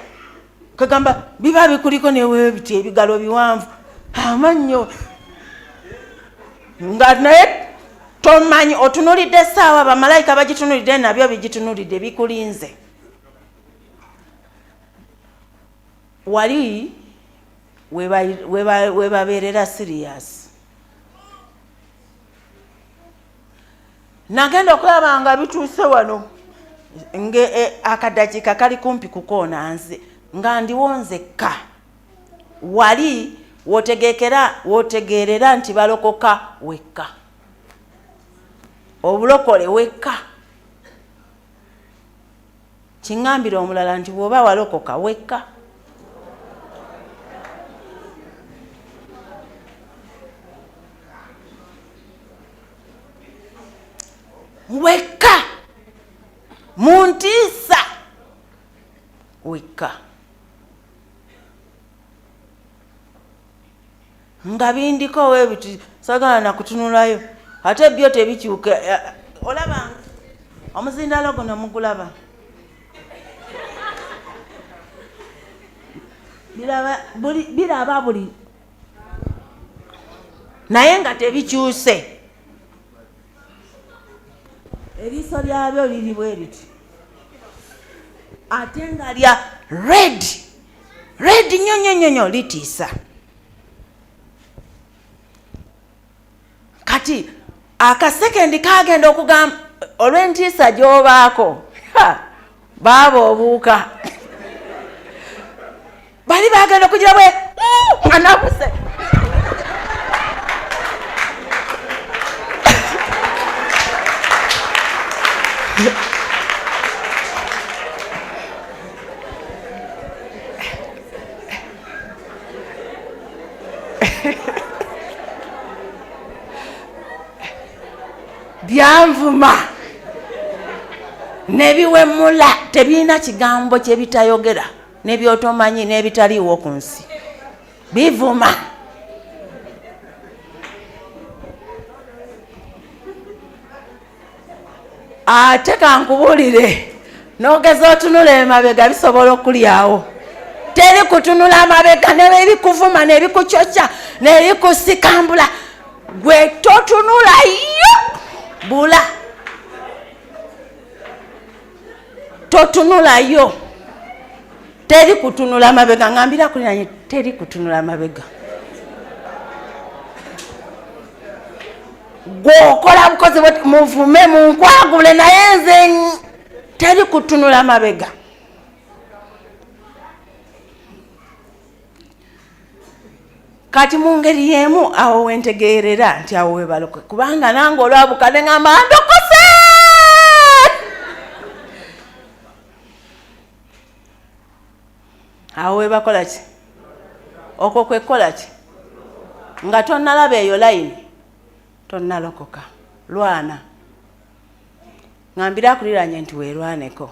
Kagamba biba bikuliko newe biti ebigalo biwanvu. Amannyo. Nga naye tomanyi otunulidde essaawa bamalayika bagitunulidde nabyo bigitunulidde bikulinze. Wali we babeerera serious. Nagenda okulaba nga bituuse wano akadakiika kali kumpi kukoona nze nga ndiwonzekka. Wali wotegeerera nti balokoka wekka. Obulokole wekka. Kiŋŋambira omulala nti bw'oba walokoka wekka. Wekka. Muntiisa. Wekka. Nga bindiko webiti sagala na kutunulayo. Ate byo tebikyuka. Olaba omuzindalo guno mugulaba. Biraba buli. Naye nga tebikyuse. Eriiso lyabyo liri bwe riti. Ate nga lya red. Red nyonyonyonyo litiisa. Kati akasekendi kagenda okugamba olw'entiisa gy'obaako baaba obuuka. Bali bagenda okugira bwe anabuse. Byanvuma nebiwemula tebirina kigambo kye bitayogera nebyotomanyi nebitaliiwo ku nsi bivuma. Ate kankubulire n'ogeza otunula emabega bisobola okulyawo. Teri kutunula amabega nebikuvuma nebikucocca nebikusikambula gwe totunulayo. Bula totunulayo. Teri kutunula mabega. Ngambira kuli nanye teri kutunula mabega. Gwokola bukozi muvume munkwagule naye nze teri kutunula mabega. Kati mu ngeri y'emu awo wentegeerera nti awo we balokoke. Kubanga nange olwabukadde ngamba ndokose. Awo we bakola ki? Okwo kwe kola ki? Nga tonnalaba eyo layini tonnalokoka. Lwana. Ngambira akuliranye nti weerwaneko.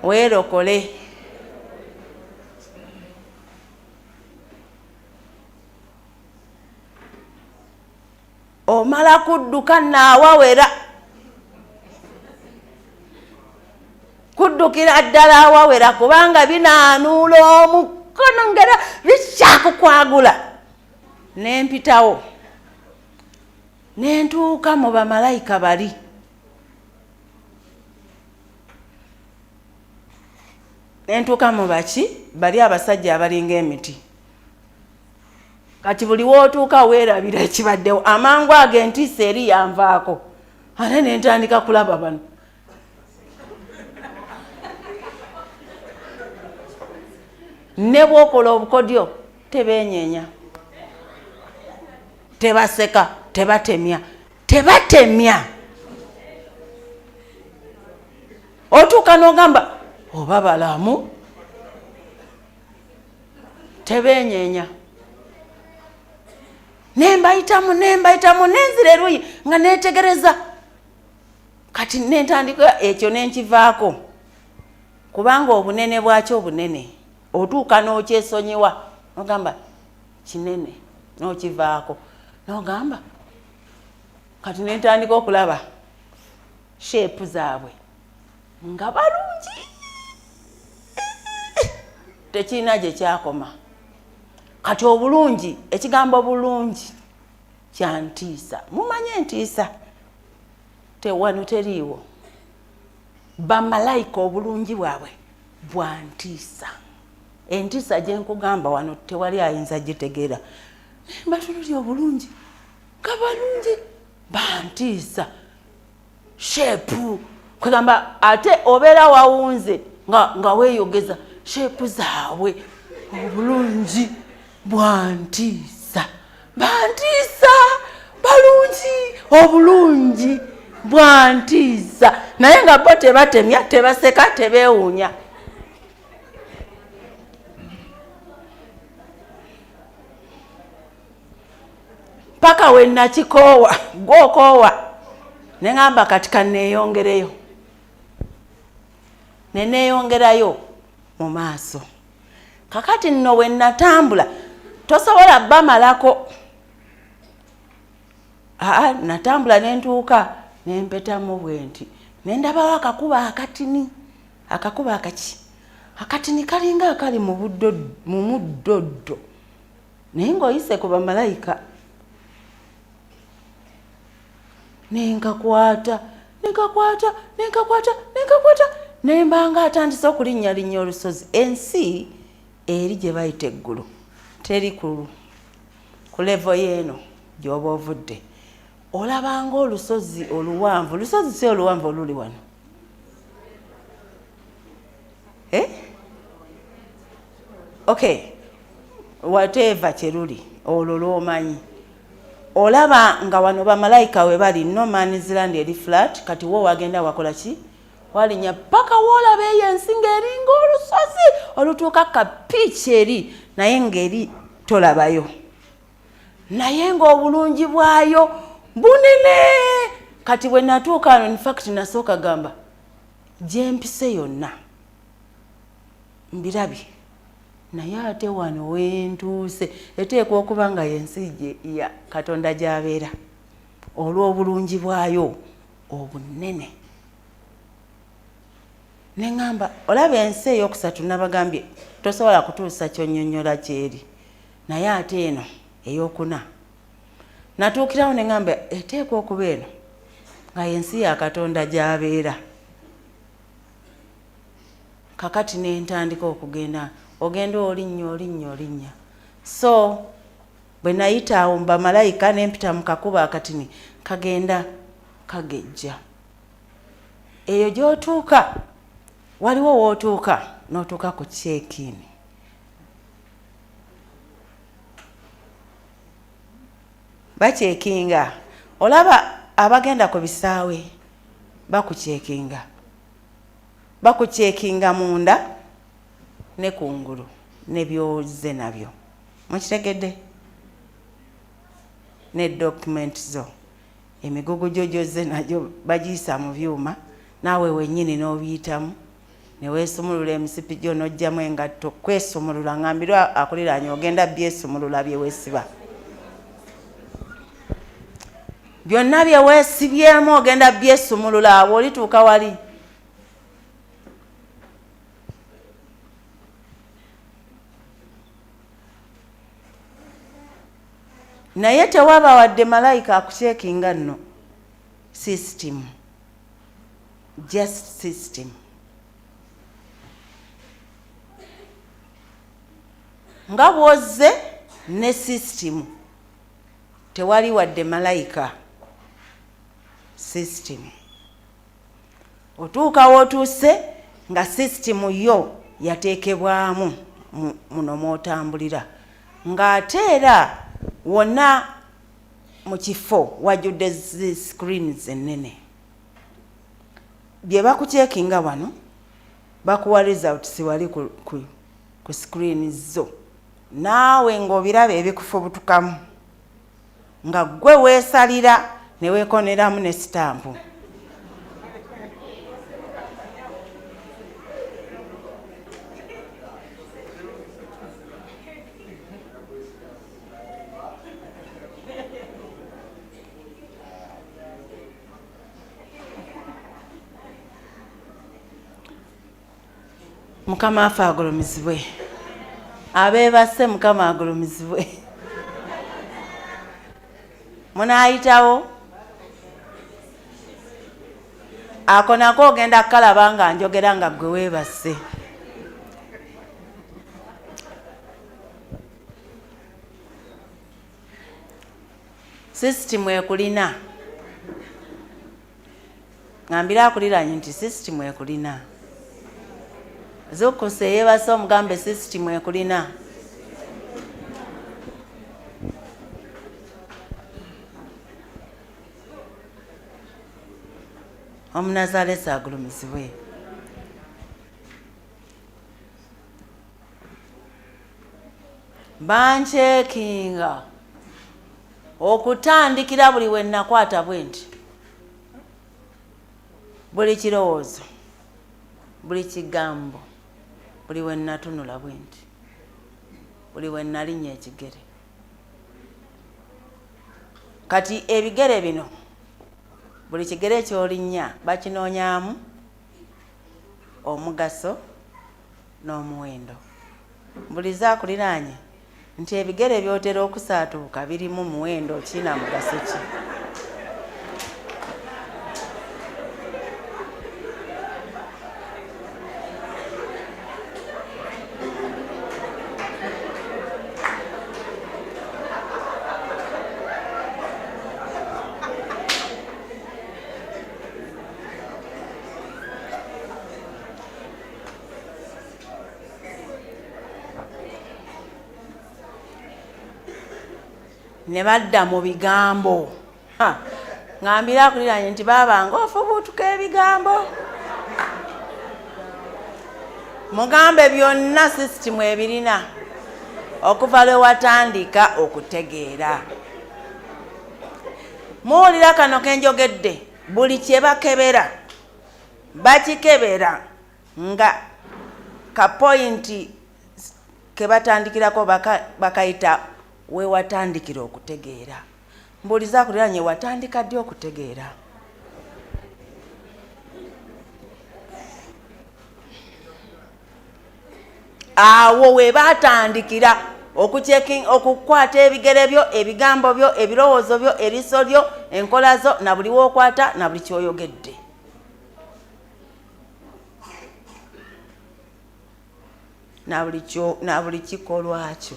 Weerokole. Omala kudduka n'awawera. Kuddukira ddala awawera kubanga binaanuula omukono ngera bikyakukwagula. Nempitawo. Nentuuka mu bamalayika bali. Nentuuka mu baki bali abasajja abalinga emiti. kati buli wootuuka weerabira ekibaddewo amangu ago entiisa eri yanvaako ate ne ntandika kulaba bano ne bw'okola obukodyo tebeenyeenya tebaseka tebatemya otuuka n'ogamba oba balamu tebeenyeenya nembayitamu nenzira eruyi nga neetegereza kati nentandika ekyo nenkivaako kubanga obunene bwakyo obunene otuuka n'okyesonyiwa nogamba kinene n'okivaako nogamba kati nentandika okulaba sheepu zaabwe nga balungi tekirina gye kyakoma kati obulungi ekigambo bulungi kyantiisa mumanye entiisa tewano teriiwo bamalayika obulungi bwabwe bwantiisa entiisa gye nkugamba wano tewali ayinza gitegeera batunuli obulungi nga balungi bantiisa sheepu kwegamba ate obeera wawunze nga weeyogeza sheepu zaabwe obulungi bwantiisa bantiisa balungi obulungi bwantiisa naye nga bo tebatemya tebaseka tebeewuunya paka we nakikoowa gwokoowa neŋŋamba kati kanneeyongereyo neneeyongerayo mu maaso kakati nno we natambula tosobola bamalako natambula nentuuka nempetamu bwenti nendabawo akakuba akatini akakuba akatini kalinga akali mu muddoddo naye ng'oyise ku bamalayika nenkakwata nembanga atandise okulinnya olusozi ensi eri gye bayita eggulu teri ku levo yeeno gy'oba ovudde olabanga olusozi oluwanvu olusozi si oluwanvu oluli wano okay whatever kyeruli olwo lwomanyi olaba nga wano bamalayika we bali no man's land eri flat kati wo wagenda wakola ki walinya paka woolaba eyo ensi ng'eringa olusozi olutuuka kapiiki eri naye ng'eri tolabayo naye ng'obulungi bwayo bunene kati bwe natuuka ano in fact nasooka gamba gye mpise yonna mbirabye naye ate wano wentuuse eteekwa okuba nga yensi ya Katonda gy'abeera olw'obulungi bwayo obunene neŋŋamba olaba ensi eyokusatu nabagambye tosobola kutuusa kyonnyonnyola kyeri naye ate eno eyokuna natuukirawo neŋŋamba eteekwa okuba eno nga yensi ya Katonda gy'abeera kakati nentandika okugenda ogenda olinnya so bwe nayita awo bamalayika nempita mu kakuba akatini kagenda kagejja eyo gy'otuuka waliwo wootuuka n'otuuka ku check-in bacekinga olaba abagenda ku bisaawe bakucekinga munda ne kungulu ne byoze nabyo mukitegedde ne document zo emigugu gyoze najyo bagiyisa mu byuma naawe wennyini n'obiyitamu ne weesumulula emisipi gyo n'ojjamu engatto kwesumulula ngambirwa akuliraanye ogenda byesumulula bye weesiba byonna bye weesibyemu ogenda byesumulula abo olituuka wali naye tewaba wadde malayika akucekinga nno system just system nga bwozze ne system tewali wadde malayika system otuuka wootuuse nga system yo yateekebwamu muno mwotambulira ng'ate era wonna mu kifo wajjudde zi screens ennene bye bakuceekinga wano bakuwa result siwali ku screen zo naawe ng'obiraba ebikufubutukamu nga gwe weesalira ne weekoneramu ne sitampu Mukama afe agulumizibwe abeebase Mukama agulumizibwe munaayitawo ako nako ogenda kukalaba nga njogera nga gwe weebase system ekulina ngambira akuliranye nti system ekulina zokose yeebase omugambe system ekulina omunazaalesi agulumizibwe banceekinga okutandikira buli we nakwata bwe nti buli kirowoozo buli kigambo buli we natunula bwe nti buli we nalinnya ekigere kati ebigere bino buli kigere ekyolinnya bakinoonyaamu omugaso n'omuwendo mbuliza akuliraanye nti ebigere byotera okusaatuuka birimu muwendo kina mugaso ki ne badda mu bigambo ngambira akuliranye nti baabanga ofubuutuka ebigambo mugambe byonna system ebirina okuva lwe watandika okutegeera muwulira kano kenjogedde buli kye bakebera bakikebera nga kapointi ke batandikirako bakayita we watandikira okutegeera mbuuliza akuliranye watandika ddi okutegeera awo we batandikira okukwata ebigere byo ebigambo byo ebirowoozo byo eriso lyo enkola zo na buli wookwata na buli kyoyogedde na buli kikolwa kyo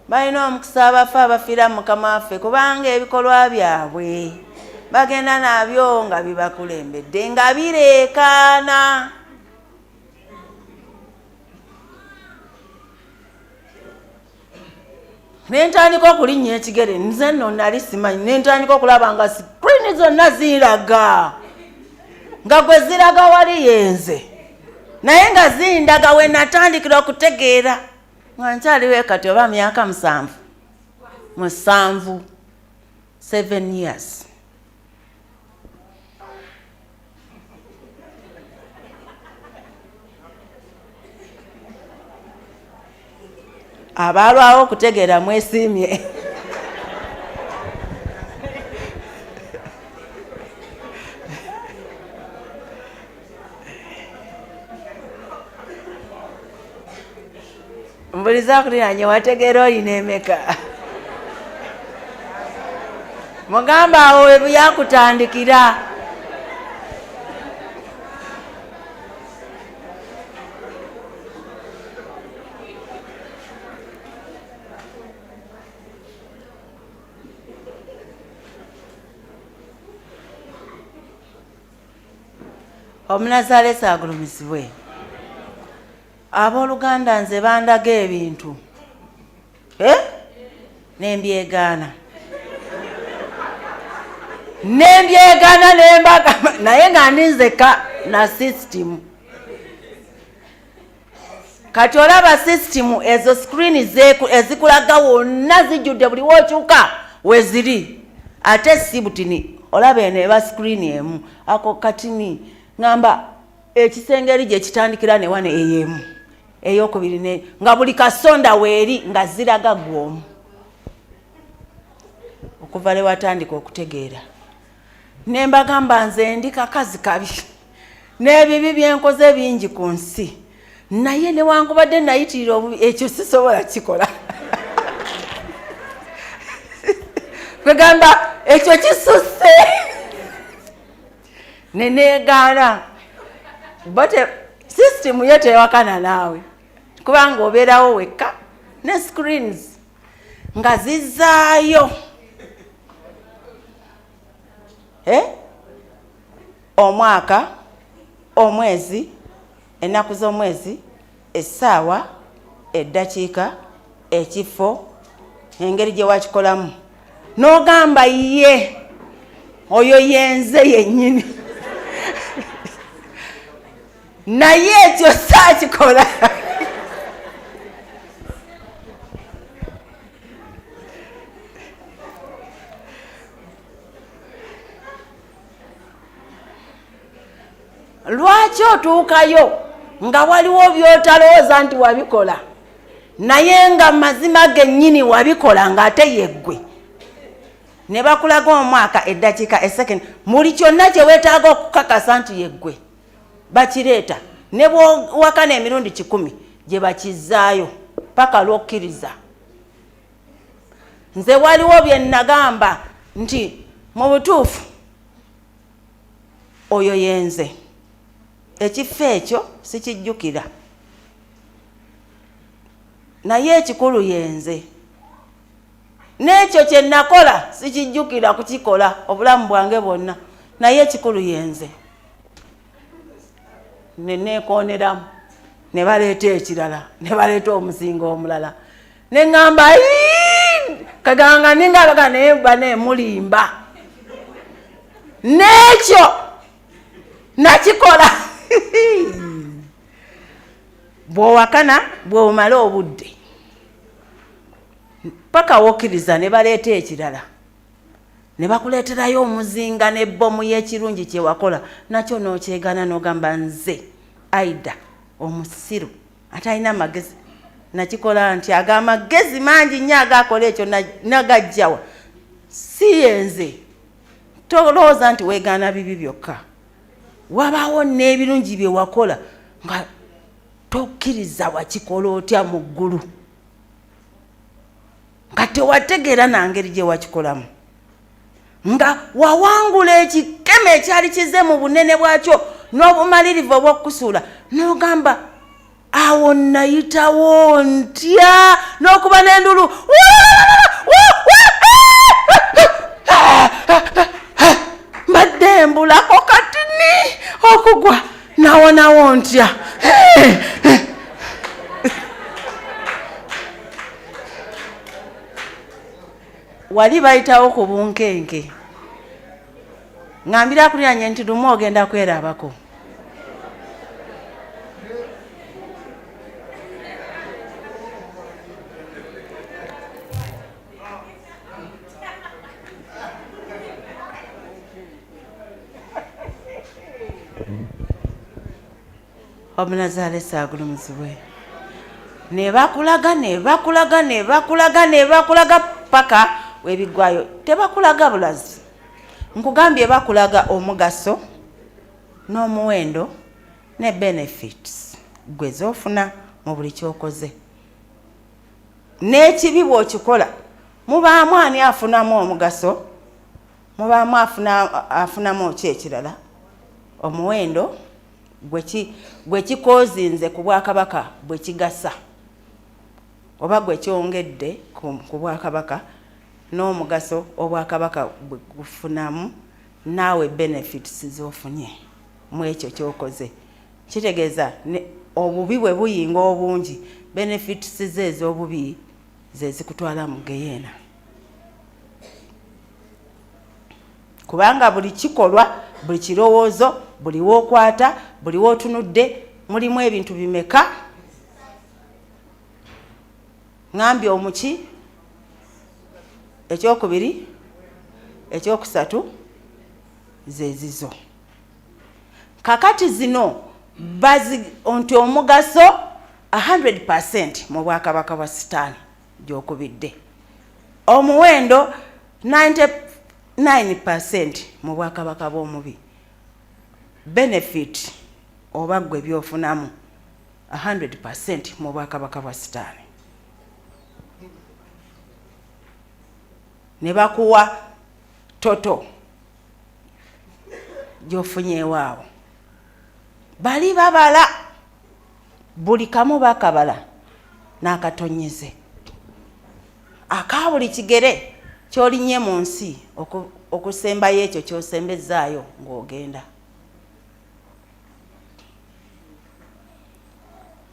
balina omukisa abafa abafiira Mukama waffe kubanga ebikolwa byabwe bagenda nabyo nga bibakulembedde nga bireekaana nentandika okulinnya ekigere nze nno nali simanyi nentandika okulaba nga sikirini zonna ziraga nga gwe ziraga wali yenze naye nga zindaga we natandikira okutegeera nga nkyaliwo kati oba myaka 7 years abalwawo okutegeera mwesiimye mbuliza akuliranye wategeera olina emeka mugamba awo we byakutandikira Omunazaalesa agulumizibwe. Abooluganda nze bandaga ebintu nembyegaana nembaga naye nga ndinzeka na system. Kati olaba system ezo screen ezikulaga wonna zijjudde buli wookyuka weziri. Ate si butini olaba eno eba screen emu ako katini ngamba ekisengeri gye kitandikira ne wane eyemu eyokubiri ne nga buli kasonda weeri nga ziraga gwomu. Okuva le watandika okutegeera nembagamba nze ndi kakazi kabi n'ebibi byenkoze bingi ku nsi naye newankubadde nayitirira obubi ekyo sisobola kikola. Kwegamba ekyo kisusse neneegaana bote system ye tewakana naawe kubanga obeerawo wekka ne screens nga zizaayo omwaka, omwezi, ennaku z'omwezi, essaawa, eddakiika, ekifo, engeri gye wakikolamu n'ogamba ye oyo yenze yennyini. Naye ekyo saakikola. Lwaki otuukayo nga waliwo byotalowooza nti wabikola naye nga mazima gennyini wabikola ng'ate yeggwe ne bakulaga omwaka, eddakiika, essekeni, muli kyonna kye weetaaga okukakasa nti yeggwe bakireeta ne bw'owakana emirundi 10 gye bakizaayo paka lw'okkiriza. Nze waliwo bye nagamba nti mu butuufu oyo yenze. Ekifo ekyo sikijjukira naye ekikulu yenze. N'ekyo kye nakola sikijjukira kukikola obulamu bwange bwonna naye ekikulu yenze. Neneekooneramu ne baleeta ekirala ne baleeta omuzingo omulala ne ŋŋamba kaganga ningabaga naye baneemulimba n'ekyo nakikola. Bw'owakana bw'omala obudde paka wokkiriza ne baleeta ekirala ne bakuleeterayo omuzinga n'ebbomu y'ekirungi kye wakola nakyo n'okyegana n'ogamba nze Aida omusiru atalina magezi nakikola nti ag'amagezi mangi nnyo agakola ekyo nagajjawa si yenze. Tolowooza nti weegaana bibi byokka, wabaawo n'ebirungi bye wakola nga tokkiriza wakikola otya mu ggulu nga tewategeera nangeri gye wakikolamu nga wawangula ekikeme ekyali kize mu bunene bwakyo n'obumalirivu obw'okusuula n'ogamba awo nayitawo ntya n'okuba n'endulu mbadde mbulako katini okugwa nawonawo ntya. Wali bayitawo ku bunkenke ngambira kuliranye nti lumu ogenda kwerabako. Omunazaalesa agulumizibwe. Ne bakulaga paka webigwayo tebakulaga bulazi. Nkugambye bakulaga omugaso n'omuwendo ne benefits gwe zofuna mu buli kyokoze. N'ekibi bw'okikola mubaamu ani afunamu omugaso, mubaamu afunamu ekirala. Omuwendo gwe kikozinze ku Bwakabaka bwe kigasa oba gwe kyongedde ku Bwakabaka n'omugaso Obwakabaka bwe gufunamu naawe benefits z'ofunye. mu ekyo kyokoze. Kitegeeza obubi bwe buyinga obungi, benefits ze ez'obubi ze zikutwala mu geyeena. Kubanga buli kikolwa, buli kirowoozo, buli wookwata, buli wootunudde, mulimu ebintu bimeka? Ngambye omuki, ekyokubiri, ekyokusatu, zezizo. Kakati zino nti omugaso 100% mu Bwakabaka bwa Sitaani gy'okubidde. Omuwendo 99% mu Bwakabaka bw'omubi. Benefit oba gwe byofunamu 100% mu Bwakabaka bwa Sitaani. Ne bakuwa toto gy'ofunyeewaawo. Bali babala buli kamu bakabala n'akatonyeze. Aka buli kigere ky'olinnye mu nsi okusembayo ekyo ky'osembezaayo ng'ogenda.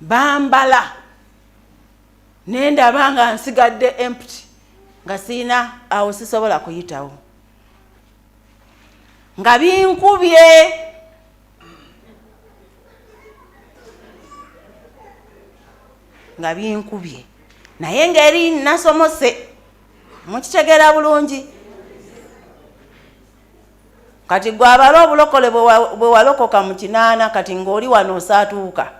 Bambala nendaba nga nsigadde empty nga siina awo sisobola kuyitawo. Nga binkubye. Nga binkubye. Naye ngeri nasomose. Mukitegeera bulungi. Kati gwe abala obulokole bwe walokoka mu 8 kati ng'oli wano osaatuuka.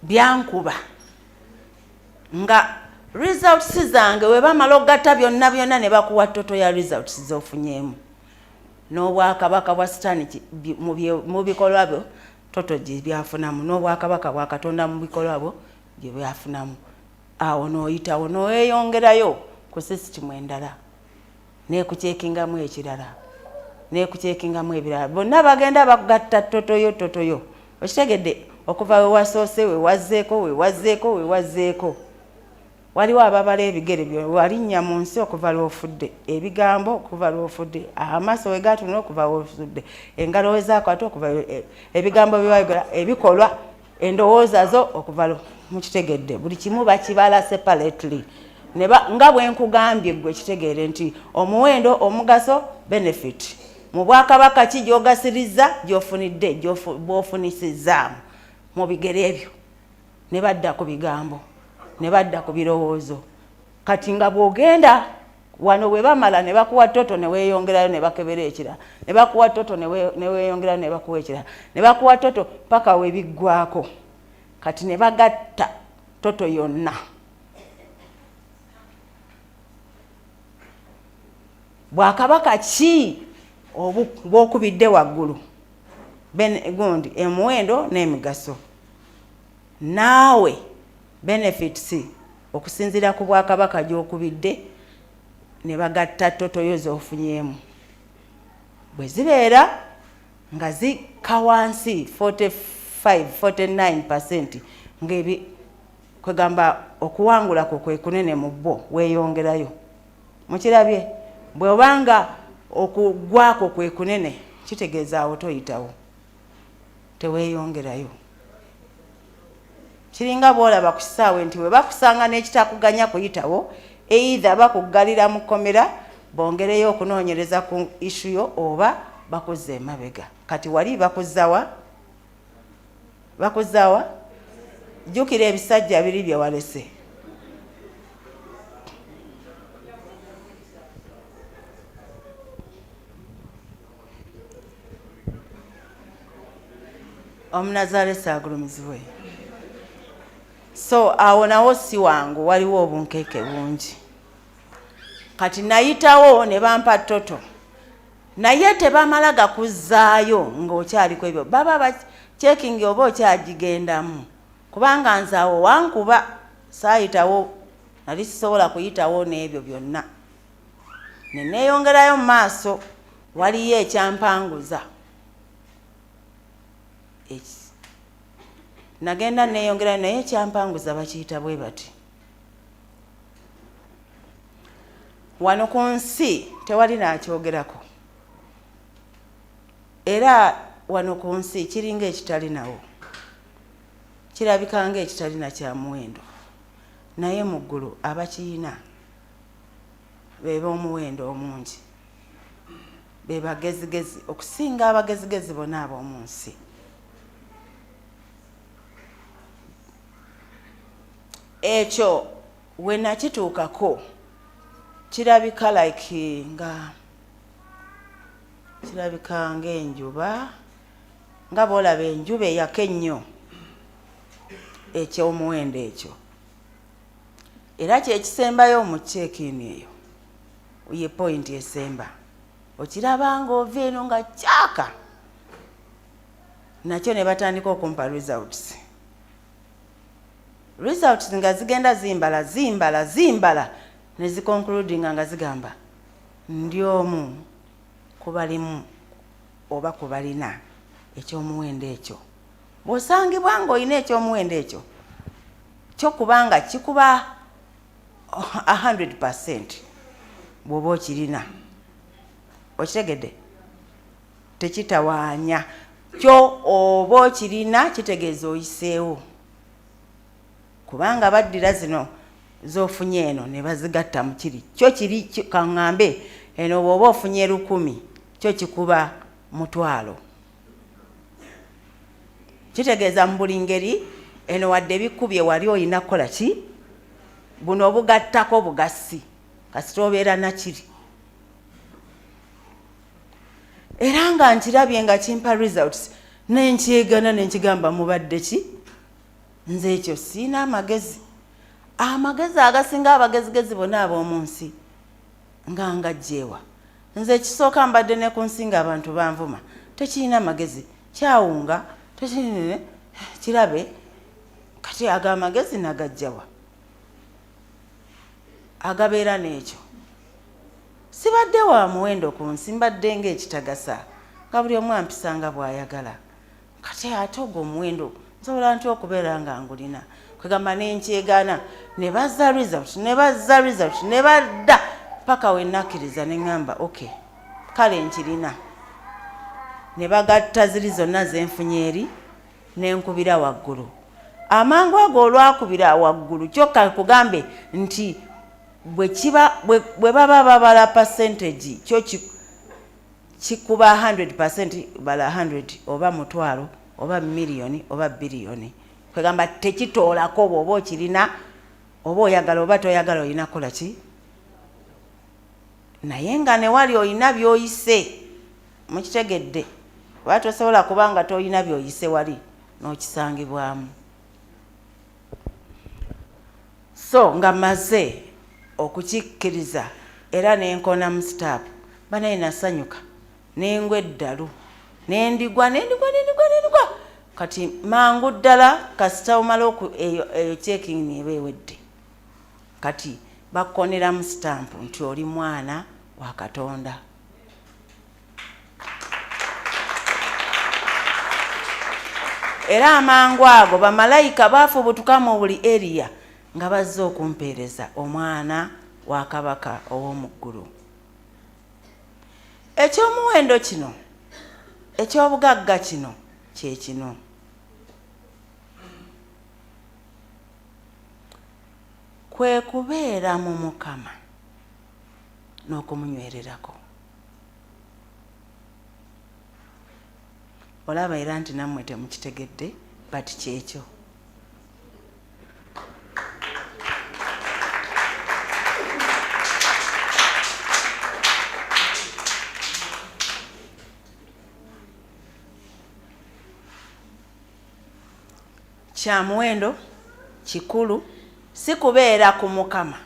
Byankuba nga results zange we bamala ogatta byonna byonna ne bakuwa toto ya results z'ofunyeemu. N'Obwakabaka bwa Sitaani mu bikolwa byo toto gye byafunamu, n'Obwakabaka bwa Katonda mu bikolwa byo gye byafunamu. Awo n'oyitawo n'oyeyongerayo ku sisitimu endala n'ekucekingamu ekirala n'ekucekingamu ebirala. Bonna bagenda bagatta totoyo. Okitegedde okuva we wasoose we wazzeeko. Waliwo ababala ebigere byo walinnya mu nsi okuva lw'ofudde, ebigambo okuva lw'ofudde, amaaso we gaatuna okuva lw'ofudde, engalo we zaakwata okuva ebigambo byewayogera, ebikolwa, endowooza zo okuva mukitegedde. Buli kimu bakibala separately. Nga bwe nkugambye gwe kitegeere nti omuwendo, omugaso, benefit. Mu Bwakabaka ki gy'ogasiriza gy'ofunidde bw'ofunisizaamu mu bigere ebyo. Ne badda ku bigambo. Ne badda ku birowoozo. Kati nga bw'ogenda wano we bamala ne bakuwa toto ne weeyongerayo ne bakebera ekirala. Ne bakuwa toto ne weeyongerayo ne bakuwa ekirala. Ne bakuwa toto paka we biggwako. Kati ne bagatta toto yonna. Bwakabaka ki bw'okubidde waggulu? Gundi emuwendo n'emigaso. Naawe benefits okusinziira ku Bwakabaka gy'okubidde ne bagatta totoyo z'ofunyeemu. Bwe zibeera nga zikka wansi 45-49% ng'ebi kwegamba okuwangulako kwe kunene mu bbo weeyongerayo. Mukirabye? Bwe obanga okugwako kwe kunene kitegeeza awo toyitawo. Teweeyongerayo. Kiringa bw'olaba ku kisaawe nti we bakusanga n'ekitakuganya kuyitawo, either bakuggalira mu kkomera bongereyo okunoonyereza ku issue yo oba bakuzza emabega. Kati wali bakuzzawa? Jjukira ebisajja biri bye walese. Omunazaalesi agulumizibwe. So awo nawo si wangu waliwo obunkeeke bungi. Kati nayitawo ne bampa toto. Naye tebamala gakuzzaayo ng'okyaliko ebyo. Baba bacekingi oba okyagigendamu. Kubanga nze awo wankuba saayitawo, nali sisobola kuyitawo n'ebyo byonna. Ne neeyongerayo mu maaso waliyo ekyampanguza. nagenda neeyongera naye kyampanguza bakiyita bwe bati. Wano ku nsi tewali naakyogerako era wano ku nsi kiringa ekitali nawo, kirabika ng'ekitali na kya muwendo, naye mu ggulu abakiyina be b'omuwendo omungi, be bagezigezi okusinga abagezigezi bonna ab'omu nsi. Ekyo we nakituukako kirabika like kirabika ng'enjuba, nga bw'olaba enjuba eyaka ennyo eky'omuwendo ekyo. Era kyekisembayo mu check-in eyo ye point esemba, okiraba ng'ova eno nga kyaka, nakyo ne batandika okumpa results nga zigenda zimbala ne ziconcludinga nga zigamba ndi omu ku balimu oba ku balina ekyomuwendo ekyo. Bw'osangibwa ng'olina ekyomuwendo ekyo kyo kubanga kikuba 100% bw'oba okirina, okitegedde, tekitawaanya kyo oba okirina kitegeeza oyiseewo, kubanga baddira zino z'ofunye eno ne bazigatta mu kiri kyo kiri kaŋŋambe eno bw'oba ofunye 1,000 kyo kikuba 1,000. Kitegeeza mu buli ngeri eno wadde bikubye wali olina kukola ki, buno obugattako bugassi kasita obeera nakiri. Era nga nkirabye nga kimpa results nenkyegana nenkigamba mubadde ki, nze ekyo siina amagezi agasinga abagezigezi bonna ab'omu nsi nga ngajjeewa. Nze ekisooka mbadde ne ku nsi nga abantu banvuma, tekirina amagezi, kyawunga tekirine kirabe, kati aga amagezi nagajjawa agabeera n'ekyo. Sibadde wa muwendo ku nsi, mbadde ng'ekitagasa nga buli omu ampisanga bw'ayagala. Kati ate ogwo omuwendo nsobola ntya okubeera nga ngulina? Kwegamba nenkyegana ne bazza result ne badda paka we nakkiriza ne ŋŋamba okay kale nkirina. Ne bagatta ziri zonna zenfunye eri nenkubira waggulu. Amangu ago olwakubira waggulu kyokka kugambe nti bwe baba babala percentage kyo kikuba 100% bala 100 oba 1,000 oba miliyoni oba biliyoni. Kwegamba tekitoolako bw'oba okirina oba oyagala oba toyagala olina kukola ki. Naye nga ne wali olina by'oyise mukitegedde, oba tosobola kubanga toyina by'oyise wali n'okisangibwamu. So nga maze okukikkiriza era nenkona mu staapu banaye nasanyuka nengwa eddalu nendigwa kati mangu ddala kasita omala eyo checking neba ewedde kati bakonera mu stampu nti oli mwana wa Katonda. Era amangu ago bamalayika baafubutuka mu buli area nga bazze okumpeereza omwana wa Kabaka ow'omu ggulu. Ekyomuwendo kino, ekyobugagga kino kye kino. Kwe kubeera mu Mukama n'okumunywererako. Olaba era nti nammwe temukitegedde bati kyekyo. Kya muwendo kikulu si kubeera ku Mukama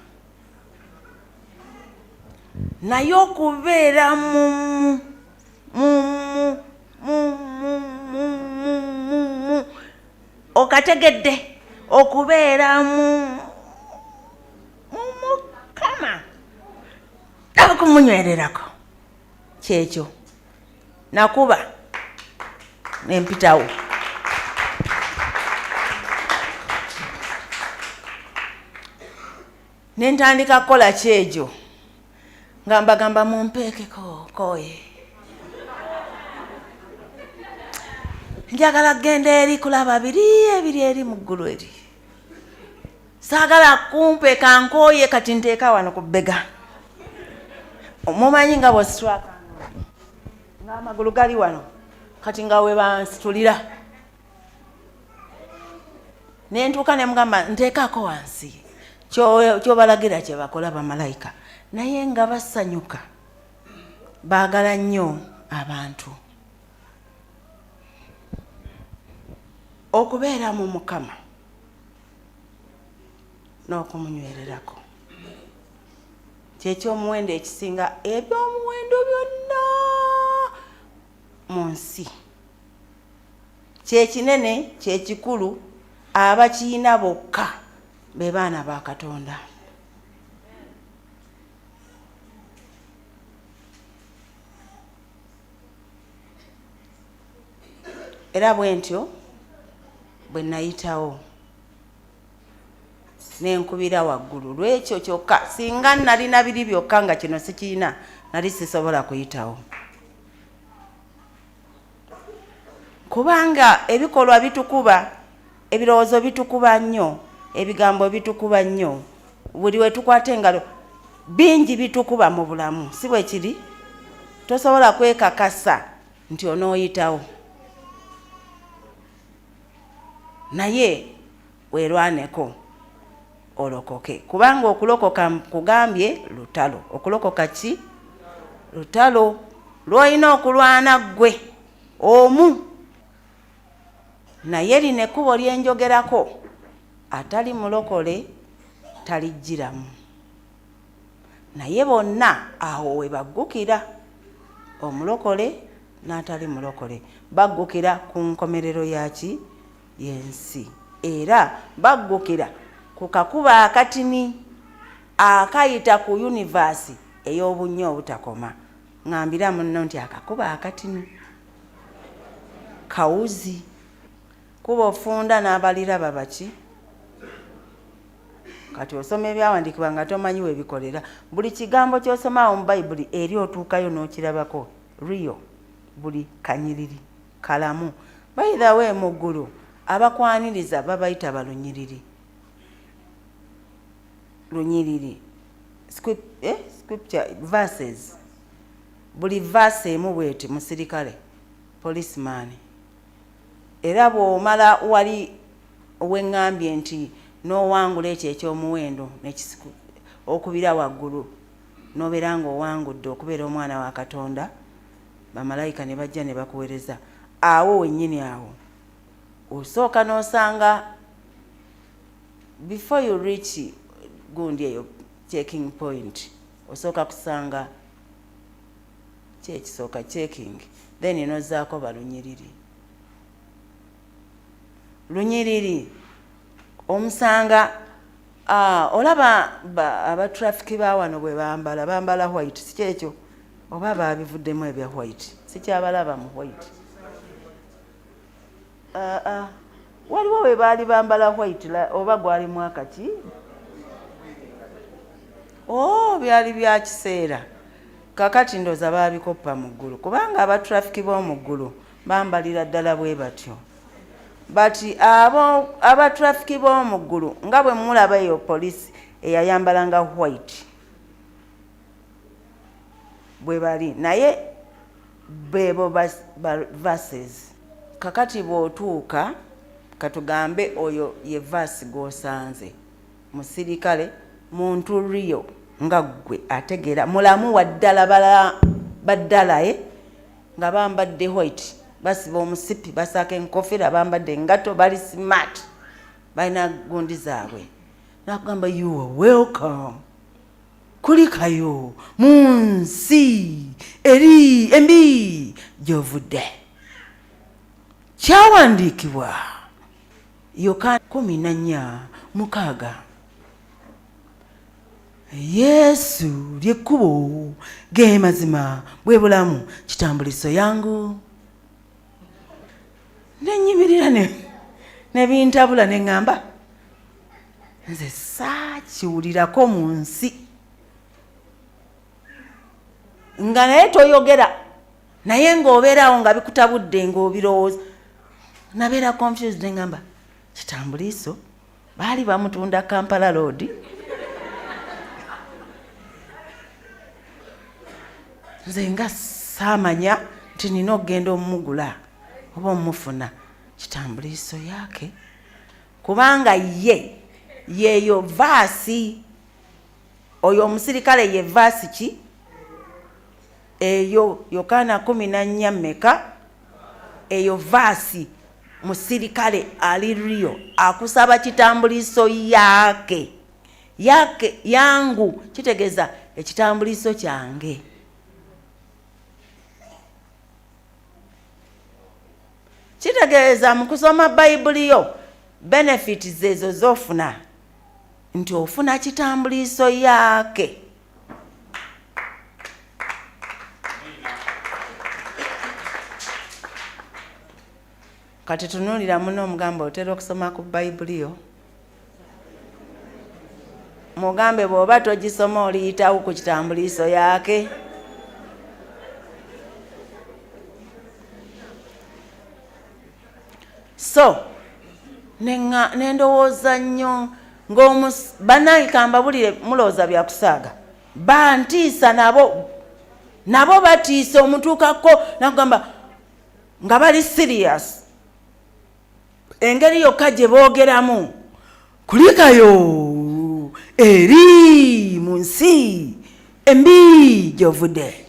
naye okubeera mu okategedde okubeera mu Mukama n'okumunywererako kyekyo. Nakuba nempitawo ne ntandika kukola kyejo nga mbagamba mumpeekeko koye njagala kgenda eri kulaba ebiri eri mu ggulu eri saagala kumpeeka nkoye kati nteeka wano ku bbega mumanyi nga bwositwaka ng'amagulu gali wano kati nga we bansitulira ne ntuuka ne mugamba nteekako wansi kyobalagira kye bakola bamalayika naye nga basanyuka baagala nnyo abantu okubeera mu Mukama n'okumunywererako kyekyomuwendo ekisinga ebyomuwendo byonna mu nsi kyekinene kyekikulu abakiina bokka be baana ba Katonda. Era bwe ntyo bwe nayitawo nenkubira waggulu lwekyo kyokka singa nalina biri byokka nga kino sikiina nali sisobola kuyitawo kubanga ebikolwa bitukuba ebirowoozo bitukuba nnyo ebigambo bitukuba nnyo buli we tukwata engalo bingi bitukuba mu bulamu si bwe kiri tosobola kwekakasa nti onooyitawo naye weerwaneko olokoke kubanga okulokoka kugambye lutalo okulokoka ki lutalo lw'olina okulwana ggwe omu naye lino ekkubo lyenjogerako atali mulokole talijjiramu naye bonna awo we baggukira omulokole n'atali mulokole baggukira ku nkomerero yaki yensi era baggukira ku kakuba akatini akayita ku yunivasi ey'obunnyo obutakoma ngambira munno nti akakuba akatini kawuzi kuba ofunda n'abalira babaki kati osoma ebyawandiikibwa nga tomanyi webikolera buli kigambo ky'osomawo mu bayibuli eri otuukayo n'okirabako rio buli kanyiriri kalamu bayirawe mu ggulu abakwaniriza babayita balunyiriri lunyiriri scripture verses buli verse emu bweti musirikale policeman era bw'omala wali weŋŋambye nti n'owangula ekyo ekyomuwendo okubira waggulu n'obeera ng'owangudde okubeera omwana wa Katonda bamalayika ne bajja ne bakuweereza awo wennyini awo osooka n'osanga before you reach gundi eyo checking point osooka kusanga kyekisooka checking then nozaako balunyiriri lunyiriri omusanga olaba abatrafiki bawano bwe bambala white sikyekyo oba babivuddemu ebya white sikyabalaba mu white waliwo we baali bambala white oba gwali mwaka ki byali bya kiseera kakati ndoza babikoppa mu ggulu kubanga abatrafiki b'omu ggulu bambalira ddala bwe batyo bati abatrafiki b'omu ggulu nga bwe mulaba eyo polisi eyayambalanga white bwe bali naye bebo verses kakati bw'otuuka katugambe oyo ye verse g'osanze musirikale muntu rio nga gwe ategeera mulamu wa ddala baddala nga bambadde white basiba omusipi basaaka enkofira bambadde engato bali smart balina gundi zaabwe nakugamba you are welcome kulikayo mu nsi eri embi gy'ovudde kyawandiikibwa Yokaana 14:6 Yesu lyekkubo ge mazima bwe bulamu kitambuliso yangu nenyimirira ne bintabula ne ngamba nze saakiwulirako mu nsi nga naye toyogera naye ng'obeerawo nga bikutabudde ng'obirowooza nabeera confused ngamba Kitambuliiso baali bamutunda Kampala Road nze nga saamanya nti nina okugenda omugula oba omufuna Kitambuliiso yake kubanga yeeyo vaasi oyo omusirikale ye vaasi ki eyo Yokaana 14 mmeka eyo vaasi musirikale ali rio akusaba Kitambuliiso yake yangu kitegeeza ekitambuliiso kyange kitegeeza mu kusoma Bayibuli yo benefits ezo zofuna nti ofuna Kitambuliiso yake kati tunuulira muno omugamba otera okusoma ku Bayibuli yo mugambe bw'oba togisoma oliyitawo ku Kitambuliiso yake so nendowooza nnyo bannayika mbabulire mulowooza byakusaaga bantiisa nabo batiisa omutuukako nakugamba nga bali serious engeri yokka gye boogeramu kulikayo eri mu nsi embi gy'ovudde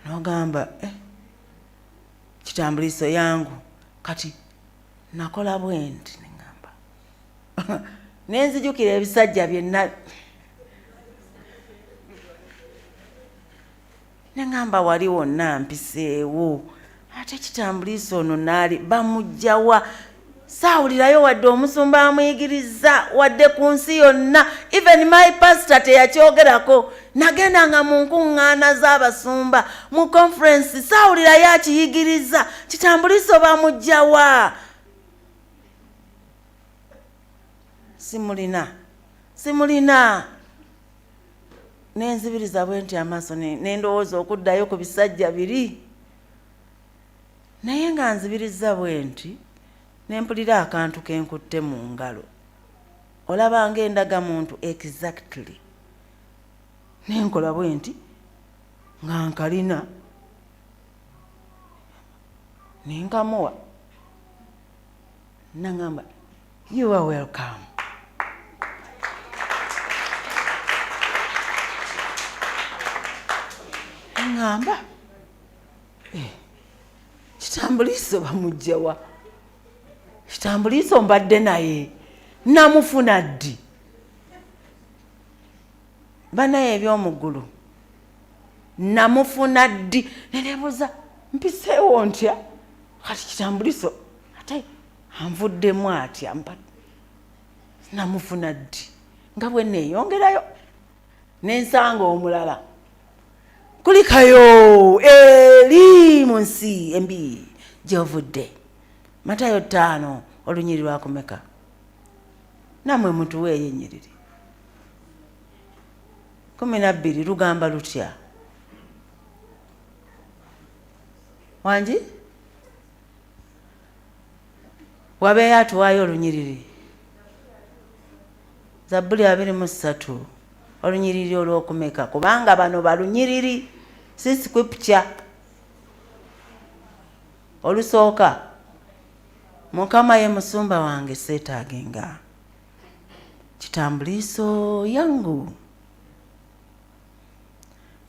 nogamba Kitambuliiso yangu kati nakola bwenti nengamba nenzijukira ebisajja byenna nengamba wali wonna mpiseewo ate Kitambuliiso ono naali bamugjawa saawulirayo wadde omusumba amuyigiriza wadde ku nsi yonna even my pastor teyakyogerako nagendanga mu nkuŋŋaana z'abasumba mu conference saawulirayo akiyigiriza Kitambuliiso bamugjawa simulina nenzibiriza bwenti amaaso nendowooza okuddayo ku bisajja biri naye nga nzibiriza bwenti nempulira akantu kenkutte mu ngalo olaba ng'endaga muntu exactly nenkola bwenti nga nkalina nenkamuwa nangamba you are welcome ngamba Kitambuliiso bamugjawa Kitambuliiso mbadde naye namufuna ddi banaye ebyomuggulu namufuna ddi nenebuuza mpiseewo ntya kati Kitambuliiso ate anvuddemu atya namufuna ddi nga bwe neeyongerayo nensanga omulala kulikayo eri mu nsi embi gy'ovudde Matayo 5 olunyiri lwakumeka namwe mutuweeyo ennyiriri 12 lugamba lutya wangi wabeeyo atuwaayo olunyiriri Zabbuli 23 olunyiriri olw'okumeka kubanga bano balunyiriri si scripture olusooka Mukama ye musumba wange seetaagenga Kitambuliiso yangu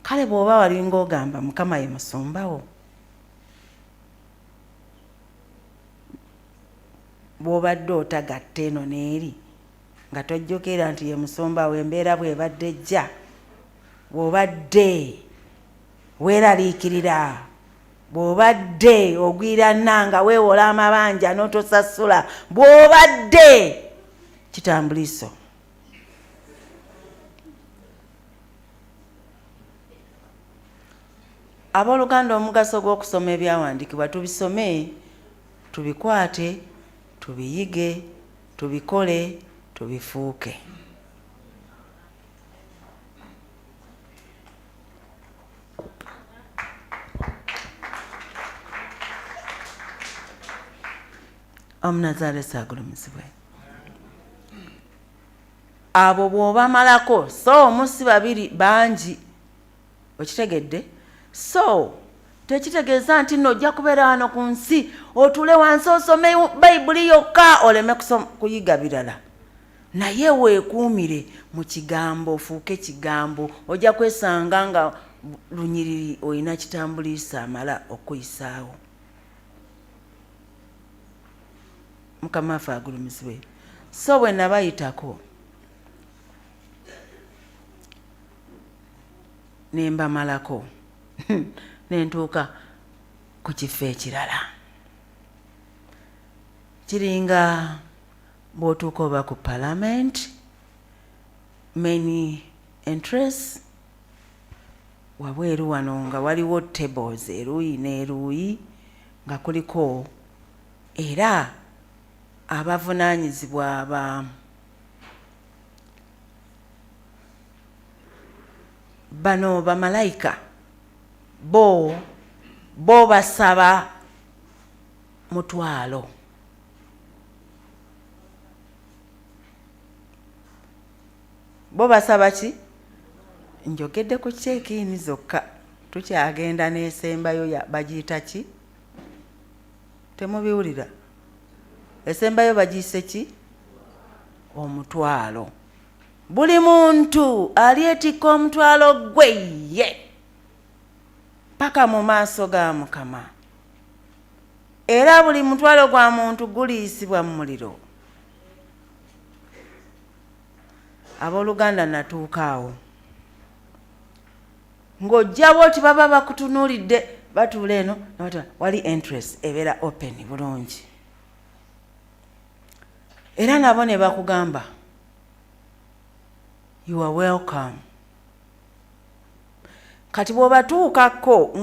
kale bw'oba walinga ogamba Mukama ye musumbawo bw'obadde otagatta eno n'eri nga tojjukira nti ye musumbawo embeera bw'ebadde ejja bw'obadde weeraliikirira bw'obadde ogwirana nga weewola amabanja n'otosasula bw'obadde Kitambuliiso abooluganda omugaso gw'okusoma ebyawandiikibwa tubisome tubikwate tubiyige, tubikole, tubifuuke. Omunazaale saagulumizibwe. Abo bw'obamalako so omusi babiri bangi okitegedde so tekitegeeza nti nno ojja kubeera wano ku nsi otule wansi osome bayibuli yokka oleme kuyiga birala, naye weekuumire mu kigambo, ofuuke kigambo. Ojja kwesanga nga lunyiriri olina kitambuliisa amala okuyisaawo. Mukama waffe agulumizibwe. So bwe nabayitako ne mbamalako ne ntuuka ku kifo ekirala. Kiringa bw'otuuka oba ku Parliament, many interests, wabweru wano nga waliwo tables eruuyi n'eruuyi nga kuliko era abavunaanyizibwa bano bamalayika bo basaba mutwalo. Bo basaba ki? Njogedde ku check-in zokka, tukyagenda n'esembayo bagiyita ki? Temubiwulira? Esembayo bagiyise ki? Omutwalo. Buli muntu alyetikka omutwalo gwe ye paka mu maaso ga Mukama. Era buli mutwalo gwa muntu guliisibwa mu muliro. Abooluganda natuukaawo ng'ojjawo ti baba bakutunuulidde batuula eno wali interest ebeera open bulungi. Era nabo ne bakugamba you are welcome. Kati bw'obatuukako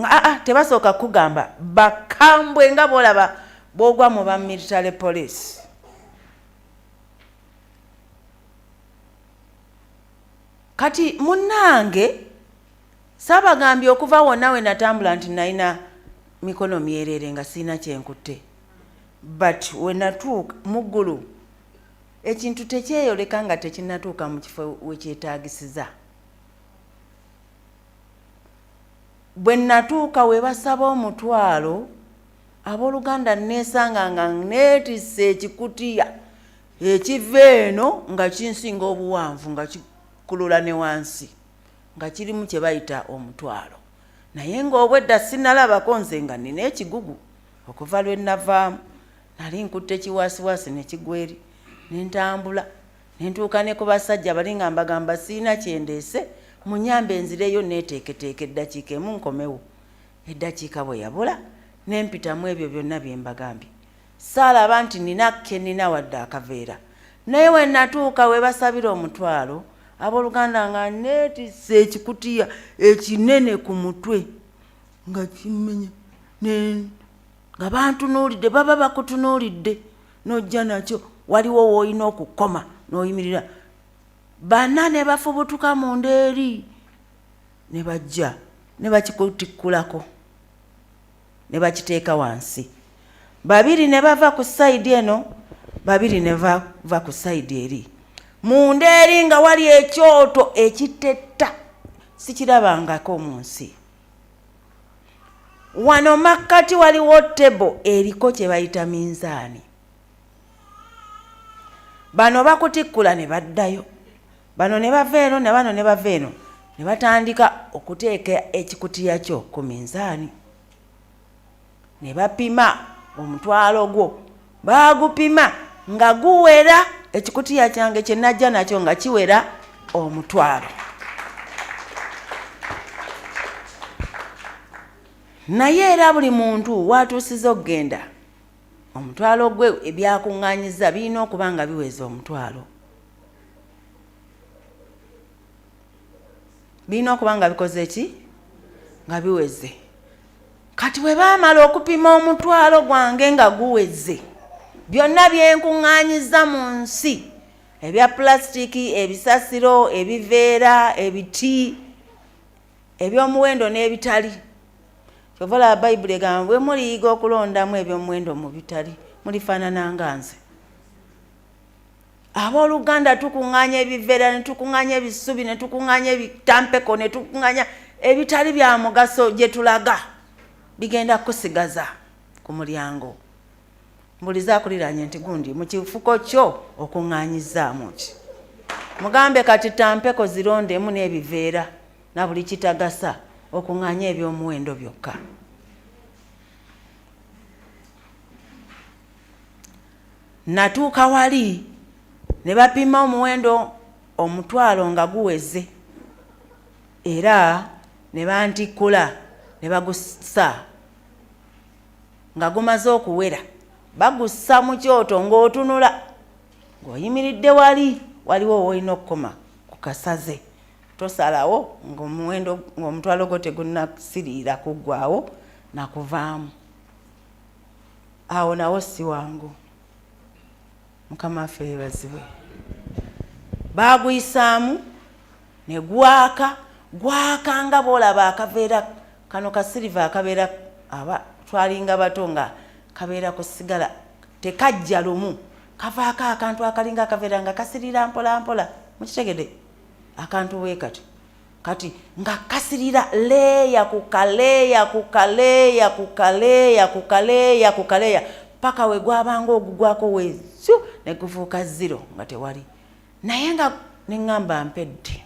tebasooka kugamba bakambwe nga bw'olaba bw'ogwa mu ba military police. Kati munnange saabagambye okuva wonna we natambula nti nalina mikono myerere nga sirina kyenkutte, but we natuuka mu ggulu ekintu tekyeyoleka nga tekinnatuuka mu kifo wekyetaagisiza. Bwe natuuka we basaba omutwalo, abooluganda neesanga nga neetisse ekikutiya ekiva eno nga kinsinga obuwanvu nga kikulula ne wansi nga kirimu kye bayita omutwalo. Naye ng'obwedda sinnalabako nze nga nina ekigugu okuva lwe navaamu. Nali nkutte kiwaasiwaasi ne kigwa eri ne ntambula ne ntuuka ne ku basajja bali nga mbagamba sirina kyendeese munyambe enzireyo neeteeketeeka eddakiika emu nkomewo. Eddakiika bwe yabula ne mpitamu ebyo byonna bye mbagambye. Saalaba nti nina nina wadde akaveera. Naye we natuuka we basabira omutwalo, abooluganda nga neetisse ekikutiya ekinene ku mutwe nga kimenya nga bantunuulidde, baba bakutunuulidde n'ojja nakyo waliwo w'olina okukoma n'oyimirira. Bana ne bafubutuka munda eri ne bajja ne bakikutikkulako ne bakiteeka wansi. Babiri ne bava ku sayidi eno, babiri ne bava ku sayidi eri. Munda eri nga wali ekyoto ekitetta sikirabangako mu nsi. Wano makkati waliwo tebo eriko kye bayita minzaani. Bano bakutikkula ne baddayo, bano ne bava eno ne bano ne bava eno ne batandika okuteeka ekikutiya kyo ku minzaani. Ne bapima omutwalo gwo, baagupima nga guwera ekikutiya kyange kye najja nakyo nga kiwera omutwalo. Naye era buli muntu watuusiza okugenda omutwalo gwe ebyakuŋŋaanyiza birina okuba nga biweza omutwalo. Birina okuba nga bikoze ki? Nga biweze. Kati we baamala okupima omutwalo gwange nga guweze, byonna byenkuŋŋaanyiza mu nsi ebya pulasitiki, ebisasiro, ebiveera, ebiti, ebyomuwendo n'ebitali. Kyova olaba Bayibuli egamba bwe muliyiga okulondamu ebyomuwendo mu bitali mulifaanana nga nze. Abooluganda tukuŋŋaanya ebiveera, ne tukuŋŋaanya ebisubi, ne tukuŋŋaanya ebitampeko, ne tukuŋŋaanya ebitali bya mugaso gye tulaga bigenda kusigaza ku mulyango. Mbuliza akuliraanye nti gundi mu kifuko kyo okuŋŋaanyizaamu ki. Mugambe kati tampeko zirondemu n'ebiveera na buli kitagasa okuŋŋaanya ebyomuwendo byokka. Natuuka wali ne bapima omuwendo omutwalo nga guweze era ne bantikkula ne bagussa nga gumaze okuwera. Bagussa mu kyoto ng'otunula ng'oyimiridde waliwo w'olina okukoma ku kasaze. Tosalawo ng'omutwalo gwo tegunnasiriira kuggwaawo na kuvaamu. Awo nawo si wangu. Mukama waffe yeebazibwe. Baaguyisaamu ne gwaka nga boolaba akaveera kano ka siriva akabeera twalinga bato nga kabeera ku sigala tekajja lumu kavaako akantu akalinga akaveera nga kasirira mpola mpola. Mukitegedde akantu bwe kati nga kasirira leeya ku kaleeya ku kaleeya ku kaleeya ku kaleeya ku kaleeya paka we gwabanga ogugwako wezu ne gufuuka zero nga tewali. Naye nga ne ŋŋamba mpedde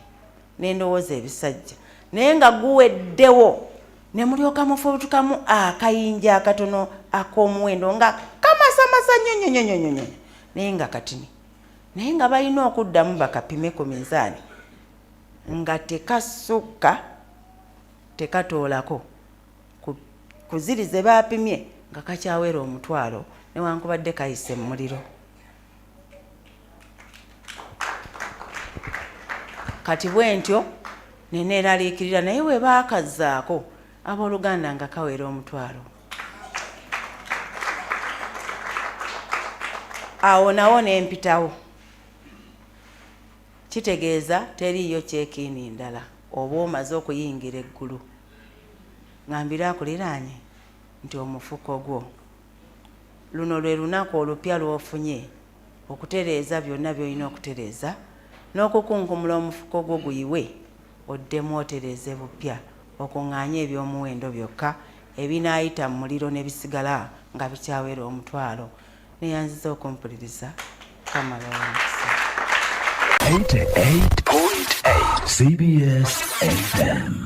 ne ndowooza ebisajja naye nga guweddewo ne mulyoka mufubutukamu akayinja akatono ak'omuwendo nga kamasamasa nyonyonyonyonyo naye nga katini. Naye nga balina okuddamu bakapime ku minzaani nga tekasukka tekatoolako ku ziri ze baapimye nga kakyawera omutwalo newankubadde kayise mu muliro. Kati bwe ntyo neneeraliikirira naye we baakazzaako abooluganda nga kawera omutwalo. Awo nawo ne mpitawo. Kitegeeza teriiyo kyekiini ndala oba omaze okuyingira eggulu. Ngambira akuliraanye nti omufuko gwo luno lwe lunaku olupya lw'ofunye okutereeza byonna by'olina okutereeza n'okukunkumula omufuko gwo guyiwe oddemu otereeze bupya okuŋŋaanya ebyomuwendo byokka ebinaayita mu muliro ne bisigala nga bikyawera omutwalo. Neyanziza okumpuliriza Kamala w'omukisa. 88.8 CBS FM.